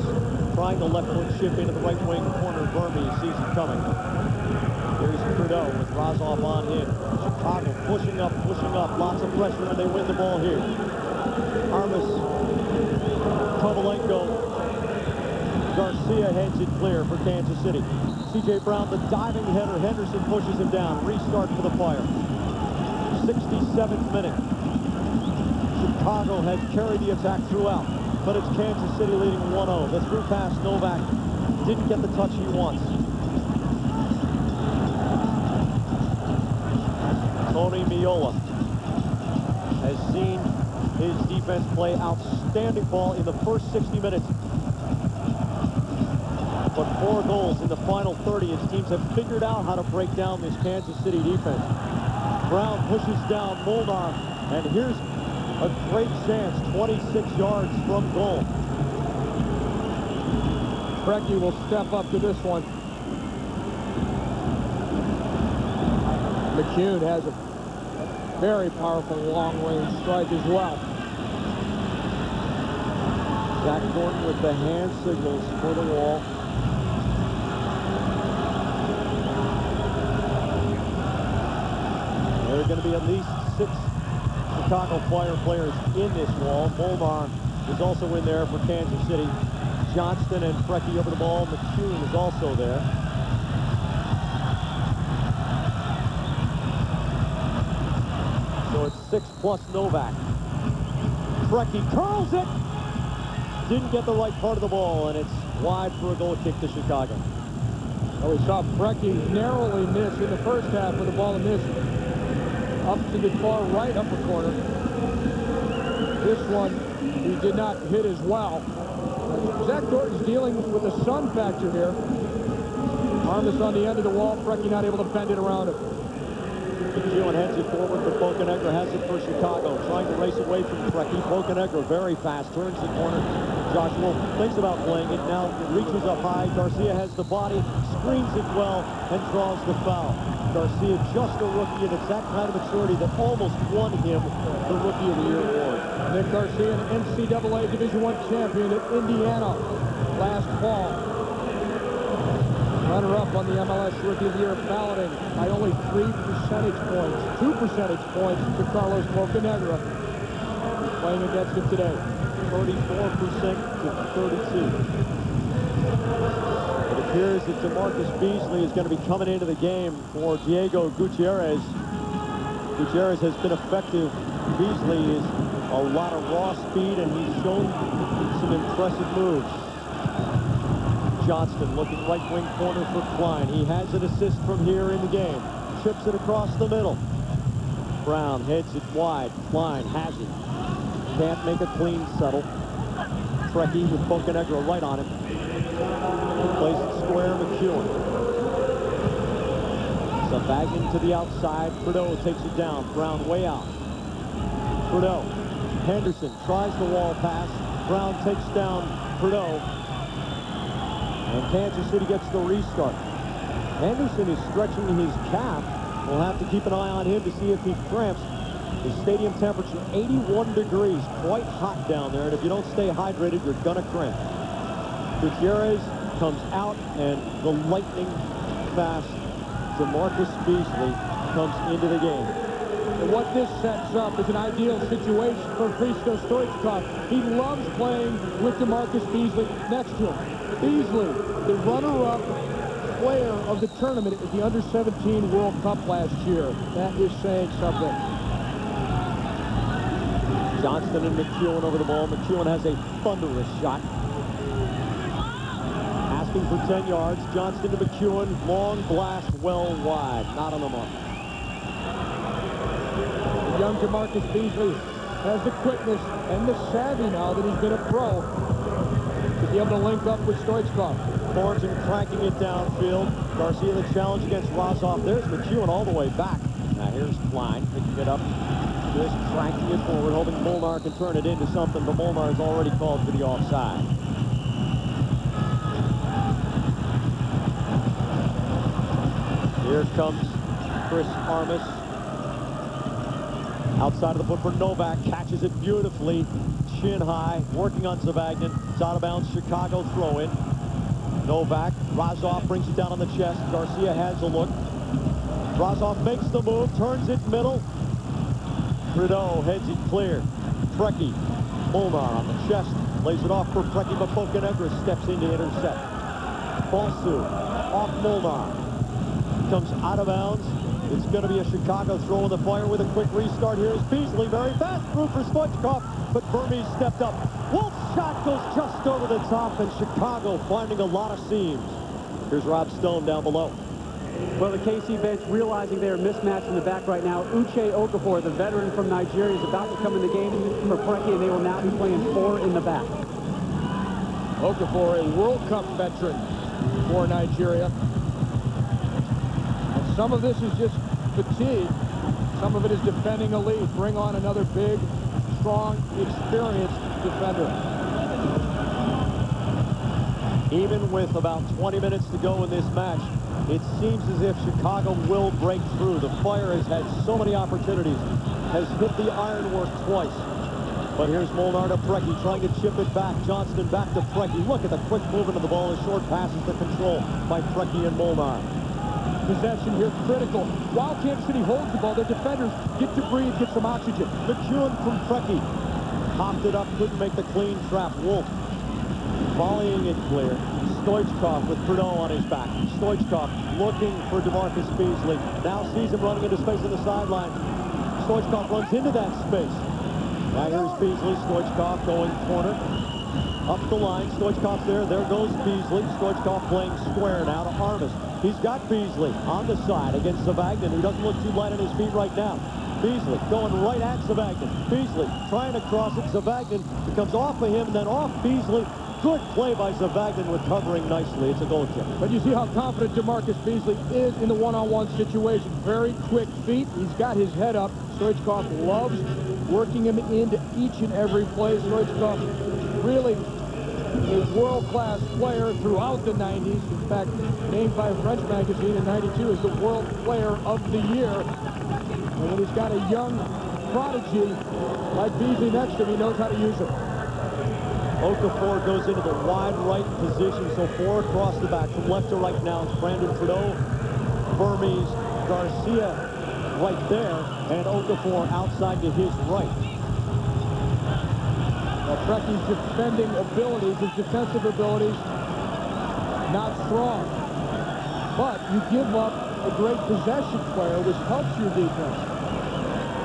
S3: Trying to left foot chip into the right wing corner. Vermes sees it coming. Here's Trudeau with Razov on him. Chicago pushing up. Lots of pressure, and they win the ball here. Armas. Kovalenko. Garcia heads it clear for Kansas City. C.J. Brown, the diving header. Henderson pushes him down. Restart for the Fire. 67th minute. Chicago has carried the attack throughout, but it's Kansas City leading 1-0. The through pass, Novak didn't get the touch he wants. Tony Meola has seen his defense play outstanding ball in the first 60 minutes. But 4 goals in the final 30. His teams have figured out how to break down this Kansas City defense. Brown pushes down Molnar, and here's a great chance, 26 yards from goal.
S2: Preki will step up to this one. McCune has a very powerful long-range strike as well.
S3: Zack Thorton with the hand signals for the wall. There are going to be at least 6 Chicago Fire players in this wall. Molnar is also in there for Kansas City. Johnston and Preki over the ball. McCune is also there. So it's 6 plus Novak. Preki curls it. Didn't get the right part of the ball, and it's wide for a goal kick to Chicago.
S2: Well, we saw Preki narrowly miss in the first half with the ball missed up to the far right upper corner. This one he did not hit as well. Zack Thornton's dealing with a sun factor here. Armas on the end of the wall. Preki not able to bend it around him.
S3: McCune heads it forward, but Bocanegra has it for Chicago. Trying to race away from Preki. Bocanegra very fast, turns the corner. Josh Wolff thinks about playing it. Now it reaches up high. Garcia has the body, screens it well, and draws the foul. Garcia, just a rookie, and it's that kind of maturity that almost won him the Rookie of the Year award.
S2: Nick Garcia, an NCAA Division I champion at Indiana last fall. Runner-up on the MLS Rookie of the Year balloting by only 3 percentage points. 2 percentage points to Carlos Bocanegra, who's playing against him today.
S3: 34% to 32. For the appears that DeMarcus Beasley is going to be coming into the game for Diego Gutierrez. Gutierrez has been effective. Beasley is a lot of raw speed, and he's shown some impressive moves. Johnston looking right wing corner for Klein. He has an assist from here in the game. Chips it across the middle. Brown heads it wide. Klein has it. Can't make a clean settle. Preki with Bocanegra right on him. Plays it square. McEwen. Zavagin to the outside. Trudeau takes it down. Brown way out. Trudeau. Henderson tries the wall pass. Brown takes down Trudeau. And Kansas City gets the restart. Henderson is stretching his calf. We'll have to keep an eye on him to see if he cramps. The stadium temperature, 81 degrees. Quite hot down there. And if you don't stay hydrated, you're going to cramp. Gutierrez comes out, and the lightning fast DeMarcus Beasley comes into the game.
S2: And what this sets up is an ideal situation for Hristo Stoichkov. He loves playing with DeMarcus Beasley next to him. Beasley, the runner-up player of the tournament at the Under-17 World Cup last year. That is saying something.
S3: Johnston and McEwen over the ball. McEwen has a thunderous shot. Asking for 10 yards. Johnston to McEwen. Long blast, well wide. Not on the mark.
S2: The young DeMarcus Beasley has the quickness and the savvy now that he's been a pro to be able to link up with Stoichkov.
S3: Thornton cranking it downfield. Garcia the challenge against Razov. There's McEwen all the way back. Now here's Klein picking it up. Just cranking it forward, hoping Molnar can turn it into something, but Molnar is already called for the offside. Here comes Chris Armas. Outside of the foot for Novak. Catches it beautifully. Chin high. Working on Zavagin. It's out of bounds. Chicago throw in. Novak. Razov brings it down on the chest. Garcia has a look. Razov makes the move. Turns it middle. Trudeau heads it clear. Preki. Molnar on the chest. Lays it off for Preki, but Bocanegra steps in to intercept. Balsu. Off Molnar. Comes out of bounds. It's going to be a Chicago throw in the fire with a quick restart. Here's Beasley, very fast through for Stoichkov, but Burmese stepped up. Wolff's shot goes just over the top, and Chicago finding a lot of seams. Here's Rob Stone down below.
S4: Well, the KC bench realizing they're mismatched in the back right now. Uche Okafor, the veteran from Nigeria, is about to come in the game for Preki, and they will now be playing 4 in the back.
S2: Okafor, a World Cup veteran for Nigeria. Some of this is just fatigue. Some of it is defending a lead. Bring on another big, strong, experienced defender.
S3: Even with about 20 minutes to go in this match, it seems as if Chicago will break through. The Fire has had so many opportunities, has hit the ironwork twice. But here's Molnar to Preki, trying to chip it back. Johnston back to Preki. Look at the quick movement of the ball. The short passes to control by Preki and Molnar.
S2: Possession here critical. While Kansas City holds the ball, their defenders get to breathe, get some oxygen.
S3: McEwen from Preki. Popped it up, couldn't make the clean trap. Wolff volleying it clear. Stoichkov with Trudeau on his back. Stoichkov looking for DeMarcus Beasley. Now sees him running into space on the sideline. Stoichkov runs into that space. Now here's Beasley. Stoichkov going corner. Up the line. Stoichkov's there. There goes Beasley. Stoichkov playing square now to Armas. He's got Beasley on the side against Zavagin, who doesn't look too light on his feet right now. Beasley going right at Zavagin. Beasley trying to cross it. Zavagin comes off of him and then off Beasley. Good play by Zavagin, recovering nicely. It's a goal kick.
S2: But you see how confident DeMarcus Beasley is in the one-on-one situation. Very quick feet. He's got his head up. Stoichkov loves working him into each and every play. Stoichkov really a world-class player throughout the 90s. In fact, named by a French magazine in 92 as the World Player of the Year. And when he's got a young prodigy like Beasley next to him, he knows how to use him.
S3: Okafor goes into the wide right position, so 4 across the back. From left to right now, it's Brandon Trudeau, Burmese, Garcia right there, and Okafor outside to his right.
S2: Preki's defending abilities, his defensive abilities, not strong. But you give up a great possession player, which helps your defense.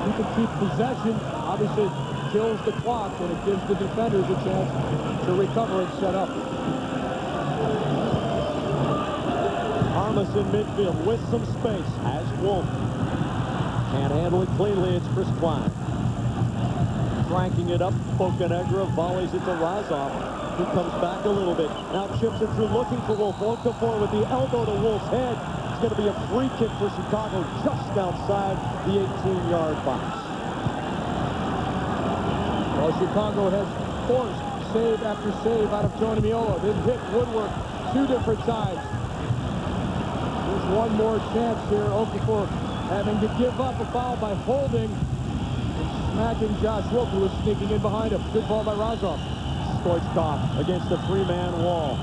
S2: You can keep possession. Obviously, it kills the clock, and it gives the defenders a chance to recover and set up.
S3: Armas in midfield with some space. Has Wolff. Can't handle it cleanly. It's Chris Klein. Cranking it up. Bocanegra volleys it to Razov. He comes back a little bit. Now chips it through looking for Wolff. Okafor with the elbow to Wolff's head. It's going to be a free kick for Chicago just outside the 18-yard box.
S2: Well, Chicago has forced save after save out of Tony Meola. They've hit woodwork 2 different times. There's one more chance here. Okafor having to give up a foul by holding and smacking Josh Wolff, who was sneaking in behind him. Good ball by Razov.
S3: Stoichkov against the 3-man wall.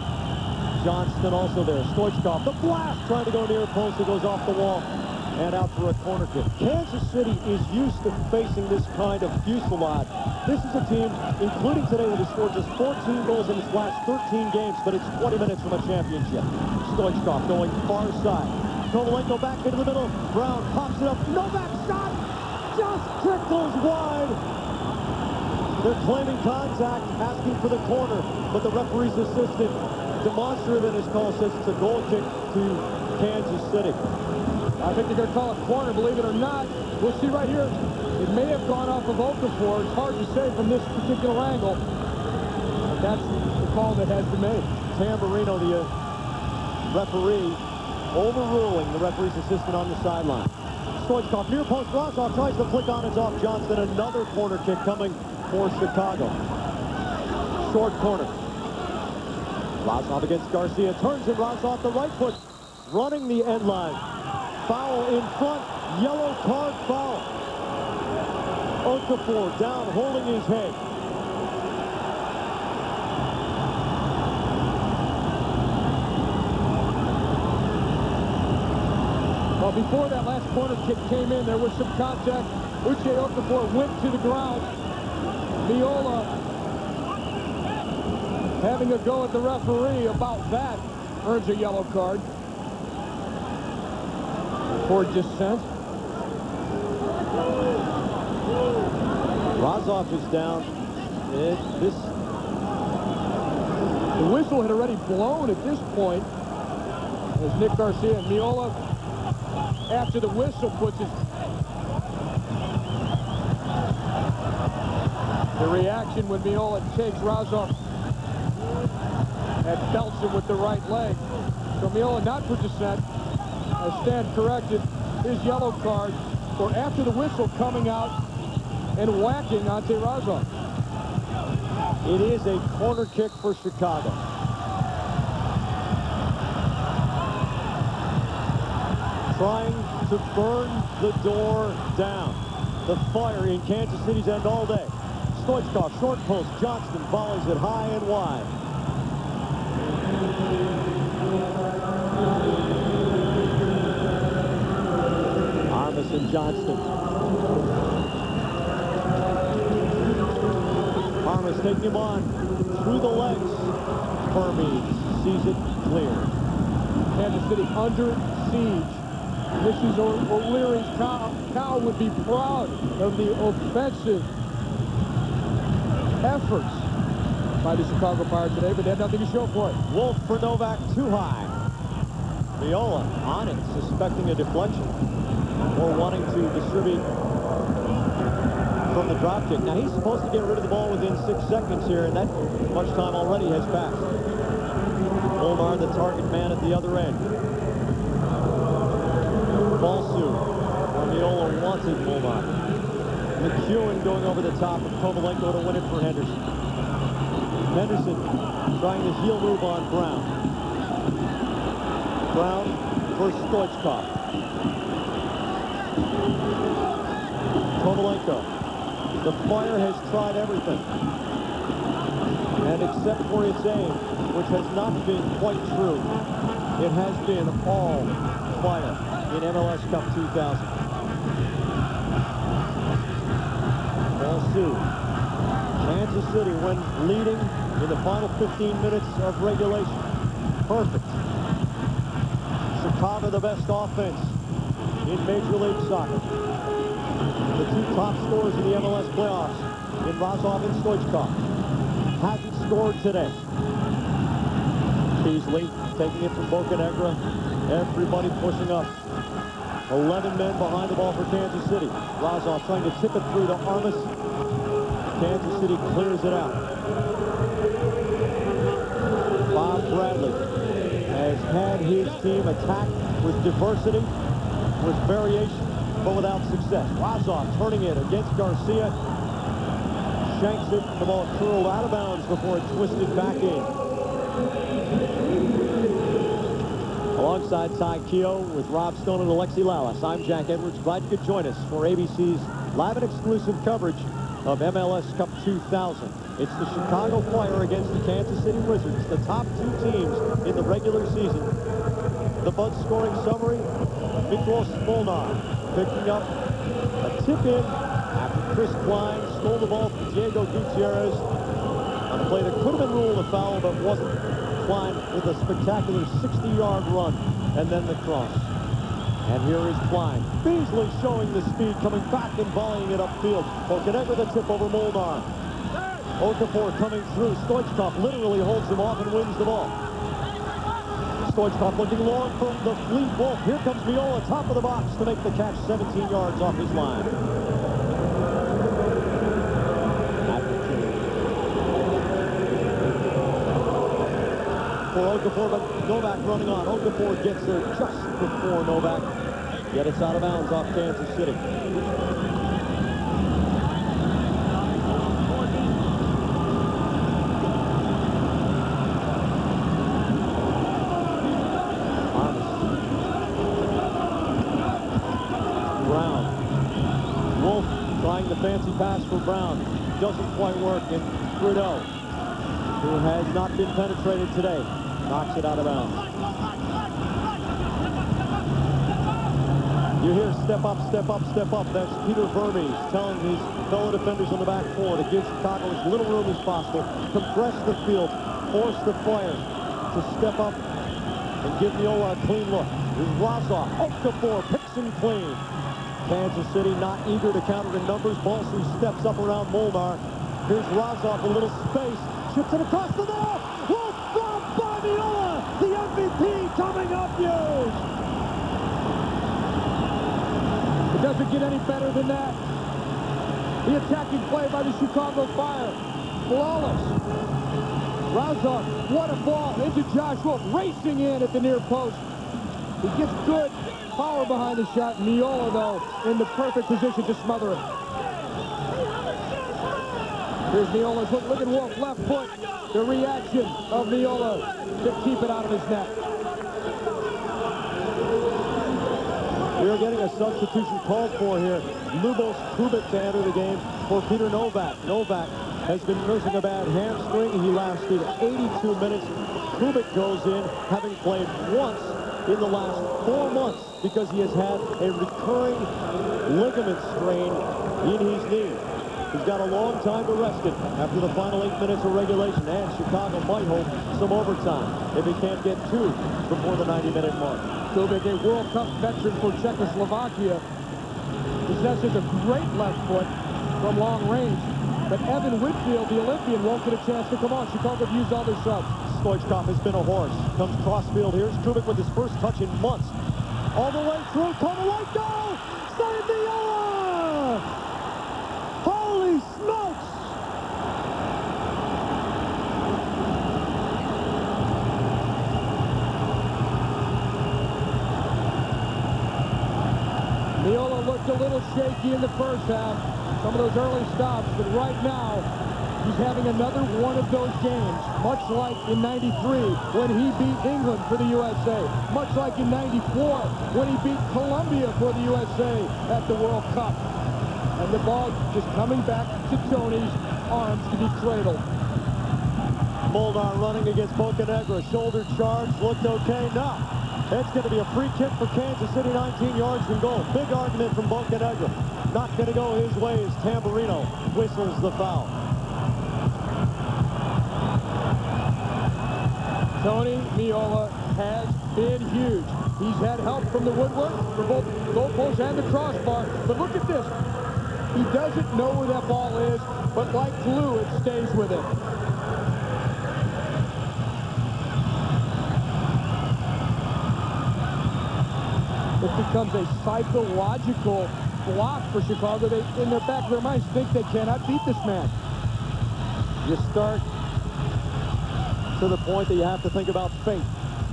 S3: Johnston also there. Stoichkov, the blast, trying to go near post. It goes off the wall and out for a corner kick. Kansas City is used to facing this kind of fusillade. This is a team, including today, that has scored just 14 goals in its last 13 games, but it's 20 minutes from a championship. Stoichkov going far side. Kovalenko back into the middle. Brown pops it up. Novak shot just trickles wide. They're claiming contact, asking for the corner, but the referee's assistant, demonstrative in his call, says it's a goal kick to Kansas City.
S2: I think they're going to call it corner, believe it or not. We'll see right here. It may have gone off of Okafor. It's hard to say from this particular angle. But that's the call that has been made.
S3: Tamburino, the referee, overruling the referee's assistant on the sideline. Stoichkov near post. Razov tries to flick on. It's off Johnston. Another corner kick coming for Chicago. Short corner. Razov against Garcia. Turns it. Razov the right foot. Running the end line. Foul in front. Yellow card foul. Okafor down, holding his head.
S2: Well, before that last corner kick came in, there was some contact. Uche Okafor went to the ground. Meola having a go at the referee about that. Earns a yellow card for dissent.
S3: Razov is down.
S2: The whistle had already blown at this point as Nick Garcia and Meola, after the whistle, puts his... The reaction when Meola takes Razov and belts him with the right leg. So Meola not for dissent. As Stan corrected, his yellow card for after the whistle coming out and whacking Ante Razov.
S3: It is a corner kick for Chicago. Trying to burn the door down. The fire in Kansas City's end all day. Stoichkov, short post. Johnston volleys it high and wide. Armas and Johnston. Armas taking him on through the legs. Hermes sees it clear.
S2: Kansas City under siege. This is O'Leary's cow. Cal would be proud of the offensive efforts by the Chicago Fire today, but they had nothing to show for it.
S3: Wolff for Novak, too high. Meola on it, suspecting a deflection, or wanting to distribute from the drop kick. Now, he's supposed to get rid of the ball within 6 seconds here, and that much time already has passed. Molnar, the target man at the other end. Ball soon. Meola wanted Molnar. McEwen going over the top of Kovalenko to win it for Henderson. Henderson trying the heel move on Brown. Brown for Stoichkov. Kovalenko. The Fire has tried everything. And except for its aim, which has not been quite true, it has been all Fire in MLS Cup 2000. Ball soon. Kansas City, when leading in the final 15 minutes of regulation. Perfect. Chicago the best offense in Major League Soccer. The two top scorers in the MLS playoffs in Razov and Stoichkov. Hasn't scored today. Beasley taking it from Bocanegra. Everybody pushing up. 11 men behind the ball for Kansas City. Razov trying to tip it through to Armas. Kansas City clears it out. Bob Bradley has had his team attack with diversity, with variation, but without success. Razov turning it against Garcia. Shanks it. The ball curled out of bounds before it twisted back in. Alongside Ty Keogh with Rob Stone and Alexi Lalas, I'm Jack Edwards. Glad you could join us for ABC's live and exclusive coverage of MLS Cup 2000. It's the Chicago Fire against the Kansas City Wizards, the top two teams in the regular season. The Bud scoring summary, Miklos Molnar picking up a tip-in after Chris Klein stole the ball from Diego Gutierrez on a play that could have been ruled a foul, but wasn't. Klein with a spectacular 60-yard run, and then the cross. And here is Klein. Beasley showing the speed, coming back and volleying it upfield. Bocanegra the tip over Molnar. Okafor coming through. Stoichkov literally holds him off and wins the ball. Stoichkov looking long from the fleet Wolff. Here comes Meola, top of the box to make the catch 17 yards off his line. For Okafor, but Novak running on. Okafor gets there just before Novak. Yet it's out of bounds off Kansas City. Brown. Wolff trying the fancy pass for Brown. Doesn't quite work. And Hristo, who has not been penetrated today, knocks it out of bounds. You hear step up, step up, step up. That's Peter Vermes telling his fellow defenders on the back four to give Chicago as little room as possible, compress the field, force the Flyers to step up and give Meola a clean look. Here's Razov. Okafor picks him clean. Kansas City not eager to counter in numbers. Balsley steps up around Molnar. Here's Razov, a little space. Chips it across the middle. Wolff from Meola. The MVP coming up huge.
S2: It doesn't get any better than that. The attacking play by the Chicago Fire. Flawless. Razov, what a ball into Josh Wolff, racing in at the near post. He gets good power behind the shot. Meola, though, in the perfect position to smother it. Here's Meola's look. Look at Wolff, left foot. The reaction of Meola to keep it out of his net.
S3: We are getting a substitution called for here. Lubos Kubik to enter the game for Peter Novak. Novak has been nursing a bad hamstring. He lasted 82 minutes. Kubik goes in, having played once in the last 4 months because he has had a recurring ligament strain in his knee. He's got a long time to rest it after the final 8 minutes of regulation, and Chicago might hope some overtime if he can't get two before the 90-minute mark.
S2: Kubik, a World Cup veteran for Czechoslovakia, possesses a great left foot from long range. But Evan Whitfield, the Olympian, won't get a chance to come on. Chicago have used all their subs.
S3: Stoichkov has been a horse. Comes crossfield. Here's Kubik with his first touch in months. All the way through. Corner right goal! Save Meola! Holy smokes!
S2: Meola looked a little shaky in the first half. Some of those early stops, but right now, he's having another one of those games, much like in '93 when he beat England for the USA, much like in '94 when he beat Colombia for the USA at the World Cup. And the ball just coming back to Tony's arms to be cradled.
S3: Molnar running against Bocanegra. Shoulder charge. Looked okay. No. It's going to be a free kick for Kansas City, 19 yards from goal. Big argument from Bocanegra. Not going to go his way as Tamburino whistles the foul.
S2: Tony Meola has been huge. He's had help from the woodwork for both goalposts and the crossbar. But look at this. He doesn't know where that ball is, but like glue, it stays with him. It becomes a psychological block for Chicago. They, in their back of their minds, think they cannot beat this man.
S3: You start to the point that you have to think about fate.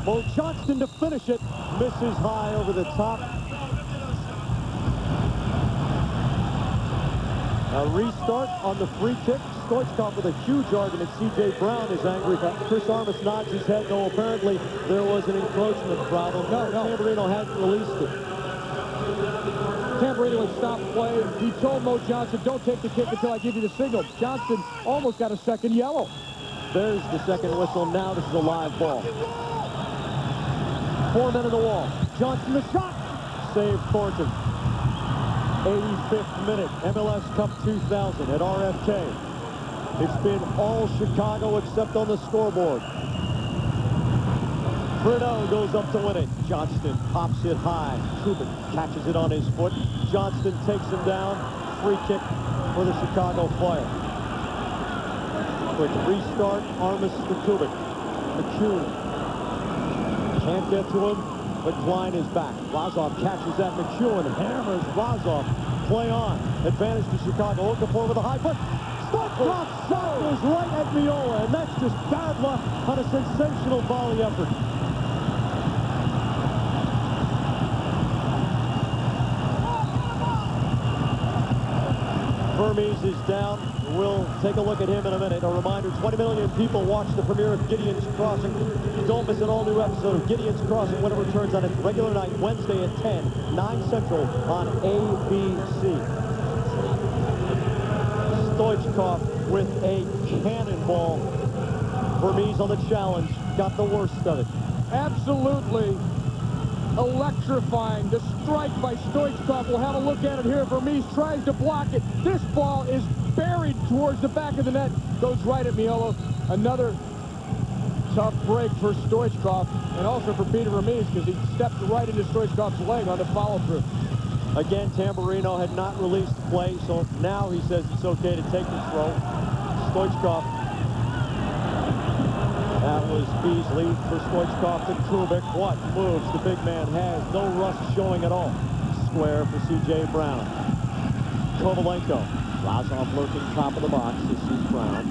S3: Mo Johnston to finish it. Misses high over the top. A restart on the free kick. Stoichkov with a huge argument. C.J. Brown is angry. Chris Armas nods his head. No, apparently there was an encroachment problem. No. Tamburino hadn't released it.
S2: Tamburino had stopped play. He told Mo Johnston, don't take the kick until I give you the signal. Johnston almost got a second yellow.
S3: There's the second whistle. Now this is a live ball. 4 men in the wall. Johnston the shot. Save Thornton. 85th minute. MLS Cup 2000 at RFK. It's been all Chicago except on the scoreboard. Hristo goes up to win it. Johnston pops it high. Kubik catches it on his foot. Johnston takes him down. Free kick for the Chicago Fire. Quick restart. Armas to Kubik. McCune can't get to him, but Klein is back. Razov catches that. McCune hammers Razov. Play on. Advantage to Chicago. Okafor with a high foot. Stoichkov shot goes right at Meola, and that's just bad luck on a sensational volley effort. Vermes is down. We'll take a look at him in a minute. A reminder, 20 million people watch the premiere of Gideon's Crossing. Don't miss an all-new episode of Gideon's Crossing when it returns on its regular night, Wednesday at 10, 9 Central on ABC. Stoichkov with a cannonball. Vermes on the challenge. Got the worst of it.
S2: Absolutely electrifying. The strike by Stoichkov. We'll have a look at it here. Vermes tries to block it. This ball is buried towards the back of the net. Goes right at Meola. Another tough break for Stoichkov and also for Peter Vermes because he stepped right into Stoichkov's leg on the follow-through.
S3: Again, Tamburino had not released the play, so now he says it's okay to take the throw. Stoichkov. That was Beasley for Stoichkov to Kubik. What moves the big man has. No rust showing at all. Square for C.J. Brown. Kovalenko. Razov lurking top of the box. This is Brown.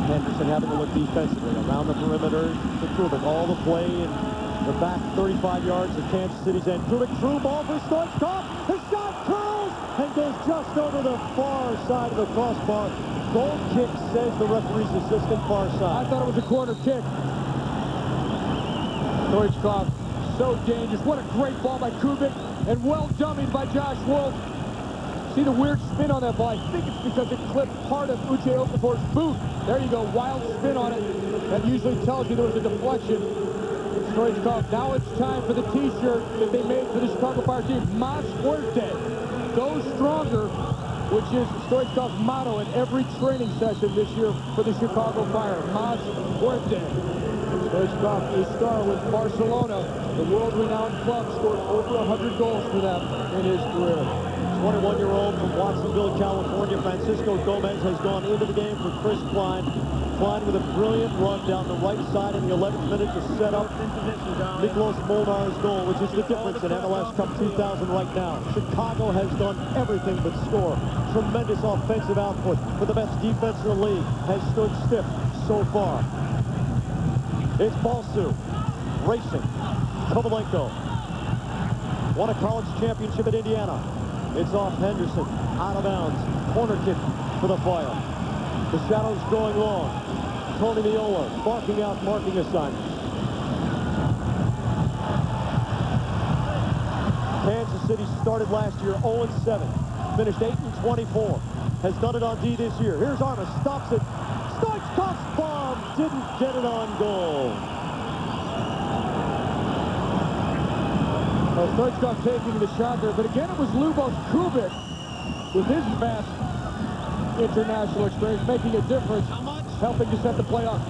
S3: Henderson having to look defensively. Around the perimeter to Kubik. All the play in the back 35 yards of Kansas City's end. Kubik, through ball for Stoichkov. His shot curls and goes just over the far side of the crossbar. Goal kick, says the referee's assistant, far side.
S2: I thought it was a corner kick. Stoichkov, so dangerous. What a great ball by Kubik, and well dummied by Josh Wolff. See the weird spin on that ball? I think it's because it clipped part of Uche Okafor's boot. There you go, wild spin on it. That usually tells you there was a deflection. Stoichkov, now it's time for the t-shirt that they made for the Chicago Fire team. Más fuerte, go stronger, which is Stoichkov's motto in every training session this year for the Chicago Fire. Más fuerte. Stoichkov, a star with Barcelona. The world-renowned club scored over 100 goals for them in his career.
S3: 21-year-old from Watsonville, California, Francisco Gomez has gone into the game for Chris Klein. Klein with a brilliant run down the right side in the 11th minute to set up Miklos Molnar's goal, which is the difference in MLS Cup 2000 right now. Chicago has done everything but score. Tremendous offensive output, but the best defense in the league has stood stiff so far. It's Balsu racing. Kovalenko won a college championship at Indiana. It's off Henderson, out of bounds. Corner kick for the Fire. The shadows going long. Tony Meola barking out marking assignment. Kansas City started last year 0-7. Finished 8-24. Has done it on D this year. Here's Armas, stops it. Stoichkov's bomb didn't get it on goal.
S2: Well, Stoichkov taking the shot there, but again it was Lubos Kubik with his vast international experience making a difference, helping to set the play up.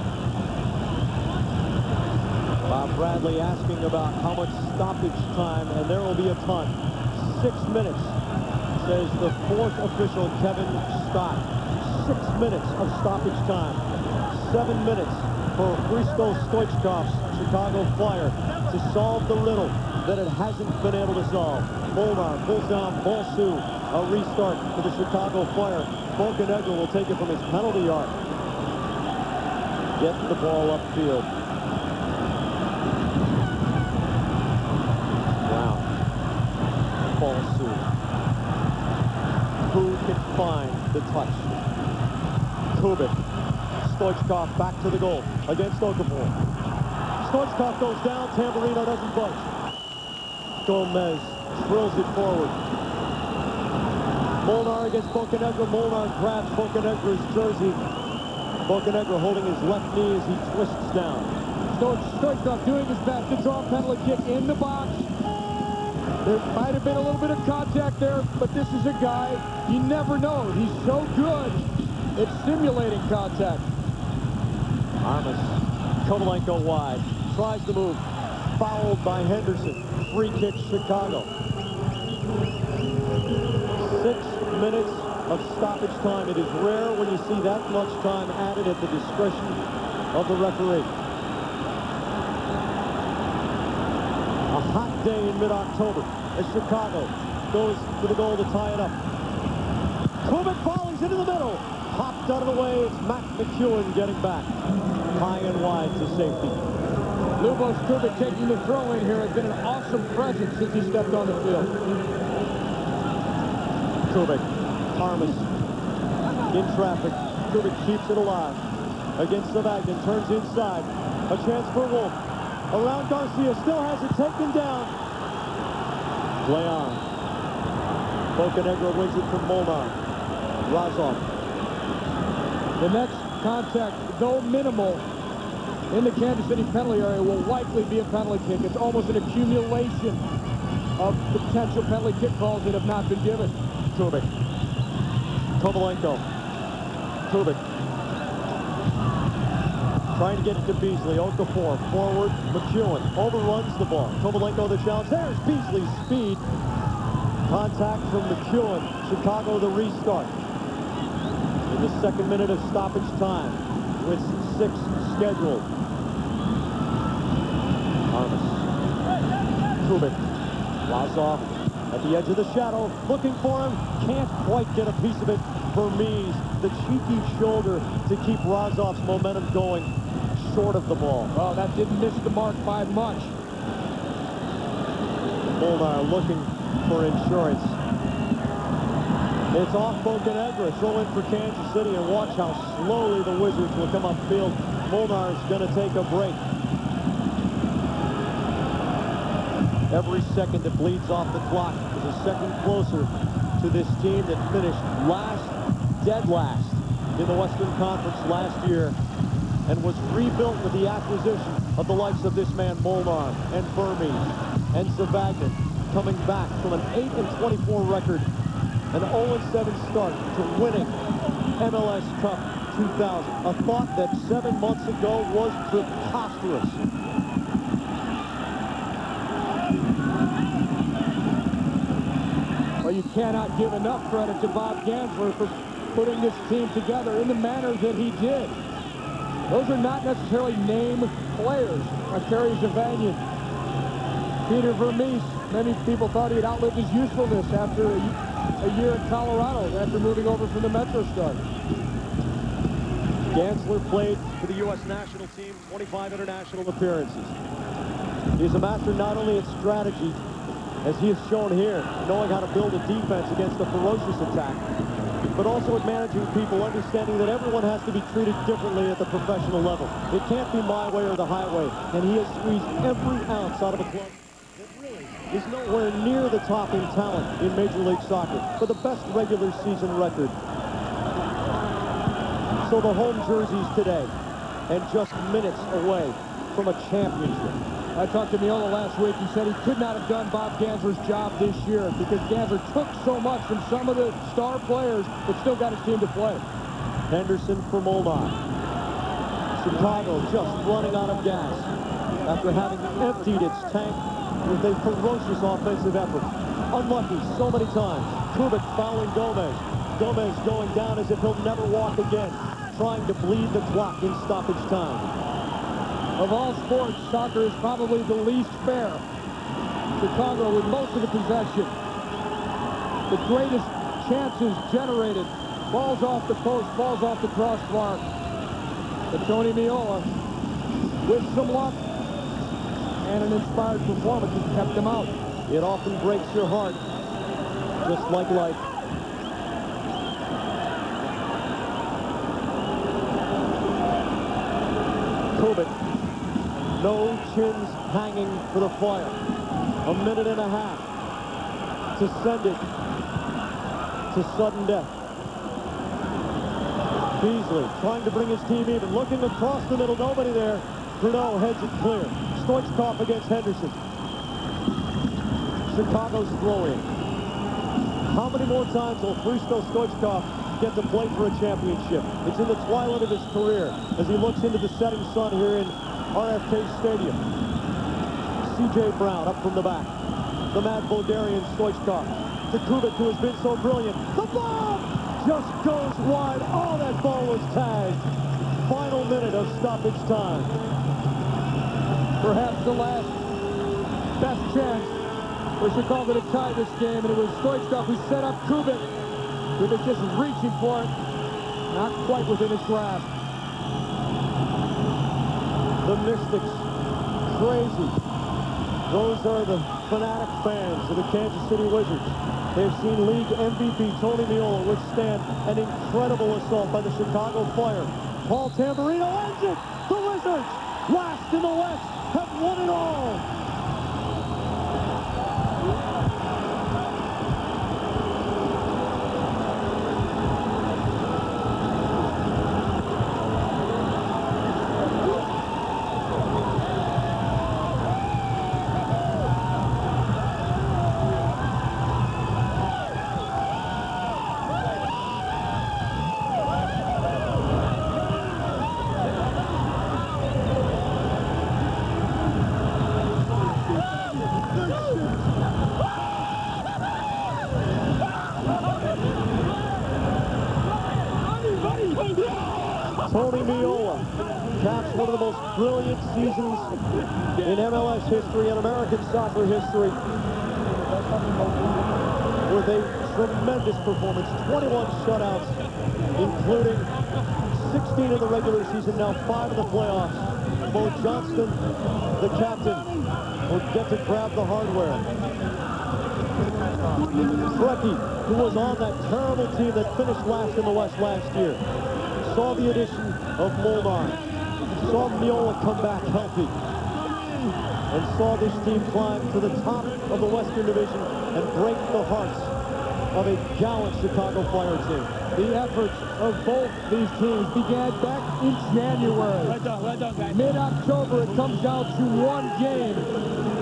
S3: Bob Bradley asking about how much stoppage time, and there will be a ton. 6 minutes, says the fourth official, Kevin Scott. 6 minutes of stoppage time. 7 minutes for Hristo Stoichkov's Chicago Fire to solve the riddle that it hasn't been able to solve. Molnar pulls down Bolsu. A restart for the Chicago Fire. Bocanegra will take it from his penalty yard. Get the ball upfield. Wow. Bolsu. Who can find the touch? Kubik. Stoichkov back to the goal against Okafor. Stoichkov goes down. Tamburino doesn't budge. Gomez drills it forward. Molnar against Bocanegra. Molnar grabs Bocanegra's jersey. Bocanegra holding his left knee as he twists down.
S2: Stoichkov doing his best to draw a penalty kick in the box. There might have been a little bit of contact there, but this is a guy you never know. He's so good at simulating contact.
S3: Armas. Kovalenko wide. Tries to move. Fouled by Henderson. Free kick Chicago. 6 minutes of stoppage time. It is rare when you see that much time added at the discretion of the referee. A hot day in mid-October as Chicago goes to the goal to tie it up. Kubik volleys into the middle. Popped out of the way. It's Matt McEwen getting back. High and wide to safety.
S2: Lubos Kubik taking the throw in here has been an awesome presence since he stepped on the field.
S3: Kubik, Armas in traffic. Kubik keeps it alive against Savagnin. Turns inside. A chance for Wolff. Around Garcia. Still has it taken down. Play on. Bocanegra wins it from Molnar. Razov.
S2: The next contact, though minimal, in the Kansas City penalty area will likely be a penalty kick. It's almost an accumulation of potential penalty kick calls that have not been given.
S3: Kubik. Kovalenko. Kubik. Trying to get it to Beasley. Okafor forward. McEwen overruns the ball. Kovalenko the challenge. There's Beasley's speed. Contact from McEwen. Chicago the restart. In the second minute of stoppage time with 6 scheduled. Armas. Kubik. Razov at the edge of the shadow. Looking for him. Can't quite get a piece of it. Vermees, the cheeky shoulder to keep Razov's momentum going short of the ball.
S2: Oh, that didn't miss the mark by much.
S3: Molnar looking for insurance. It's off Bocanegra. Throw in for Kansas City, and watch how slowly the Wizards will come upfield. Molnar is going to take a break. Every second that bleeds off the clock is a second closer to this team that finished last, dead last, in the Western Conference last year and was rebuilt with the acquisition of the likes of this man Molnar and Vermees and Savagnin, coming back from an 8-24 record, an 0-7 start to winning MLS Cup 2000. A thought that 7 months ago was preposterous.
S2: Well, you cannot give enough credit to Bob Gansler for putting this team together in the manner that he did. Those are not necessarily name players. Terry Zavagnin, Peter Vermees. Many people thought he had outlived his usefulness after a year in Colorado after moving over from the MetroStar.
S3: Gansler played for the U.S. national team, 25 international appearances. He's a master not only at strategy, as he has shown here, knowing how to build a defense against a ferocious attack, but also at managing people, understanding that everyone has to be treated differently at the professional level. It can't be my way or the highway, and he has squeezed every ounce out of a club that really is nowhere near the top in talent in Major League Soccer for the best regular season record. So the home jerseys today, and just minutes away from a championship.
S2: I talked to Meola last week. He said he could not have done Bob Gansler's job this year because Gansler took so much from some of the star players but still got his team to play.
S3: Henderson for Molnar. Chicago just running out of gas. after having emptied its tank with a ferocious offensive effort. Unlucky so many times. Kubik fouling Gomez. Gomez going down as if he'll never walk again, trying to bleed the clock in stoppage time.
S2: Of all sports, soccer is probably the least fair. Chicago with most of the possession. The greatest chances generated. Balls off the post, balls off the crossbar. But Tony Meola, with some luck and an inspired performance, has kept them out.
S3: It often breaks your heart, just like life. Kubik, no chins hanging for the Fire. A minute and a half to send it to sudden death. Beasley trying to bring his team even, looking across the middle, nobody there. Bruno heads it clear. Stoichkov against Henderson. Chicago's throw-in. How many more times will Hristo Stoichkov get to play for a championship? It's in the twilight of his career as he looks into the setting sun here in RFK Stadium. C.J. Brown up from the back. The mad Bulgarian Stoichkov to Kubik, who has been so brilliant. The bomb just goes wide. Oh, that ball was tagged. Final minute of stoppage time.
S2: Perhaps the last best chance for Chicago to tie this game, and it was Stoichkov who set up Kubik. Kubik just reaching for it, not quite within his grasp.
S3: The Mystics, crazy. Those are the fanatic fans of the Kansas City Wizards. They've seen league MVP Tony Meola withstand an incredible assault by the Chicago Fire. Paul Tamburino ends it. The Wizards, last in the West, have won it all. Tony Meola caps one of the most brilliant seasons in MLS history and American soccer history with a tremendous performance. 21 shutouts, including 16 in the regular season, now 5 in the playoffs. Mo Johnston, the captain, will get to grab the hardware. Preki, who was on that terrible team that finished last in the West last year, saw the addition of Molnar, saw Meola come back healthy, and saw this team climb to the top of the Western Division and break the hearts of a gallant Chicago Fire team.
S2: The efforts of both these teams began back in January. Mid-October, it comes down to one game.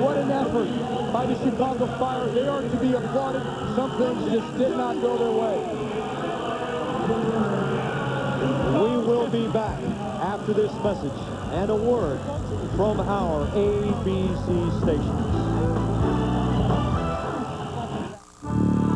S2: What an effort by the Chicago Fire. They are to be applauded. Some things just did not go their way.
S3: We will be back after this message and a word from our ABC stations.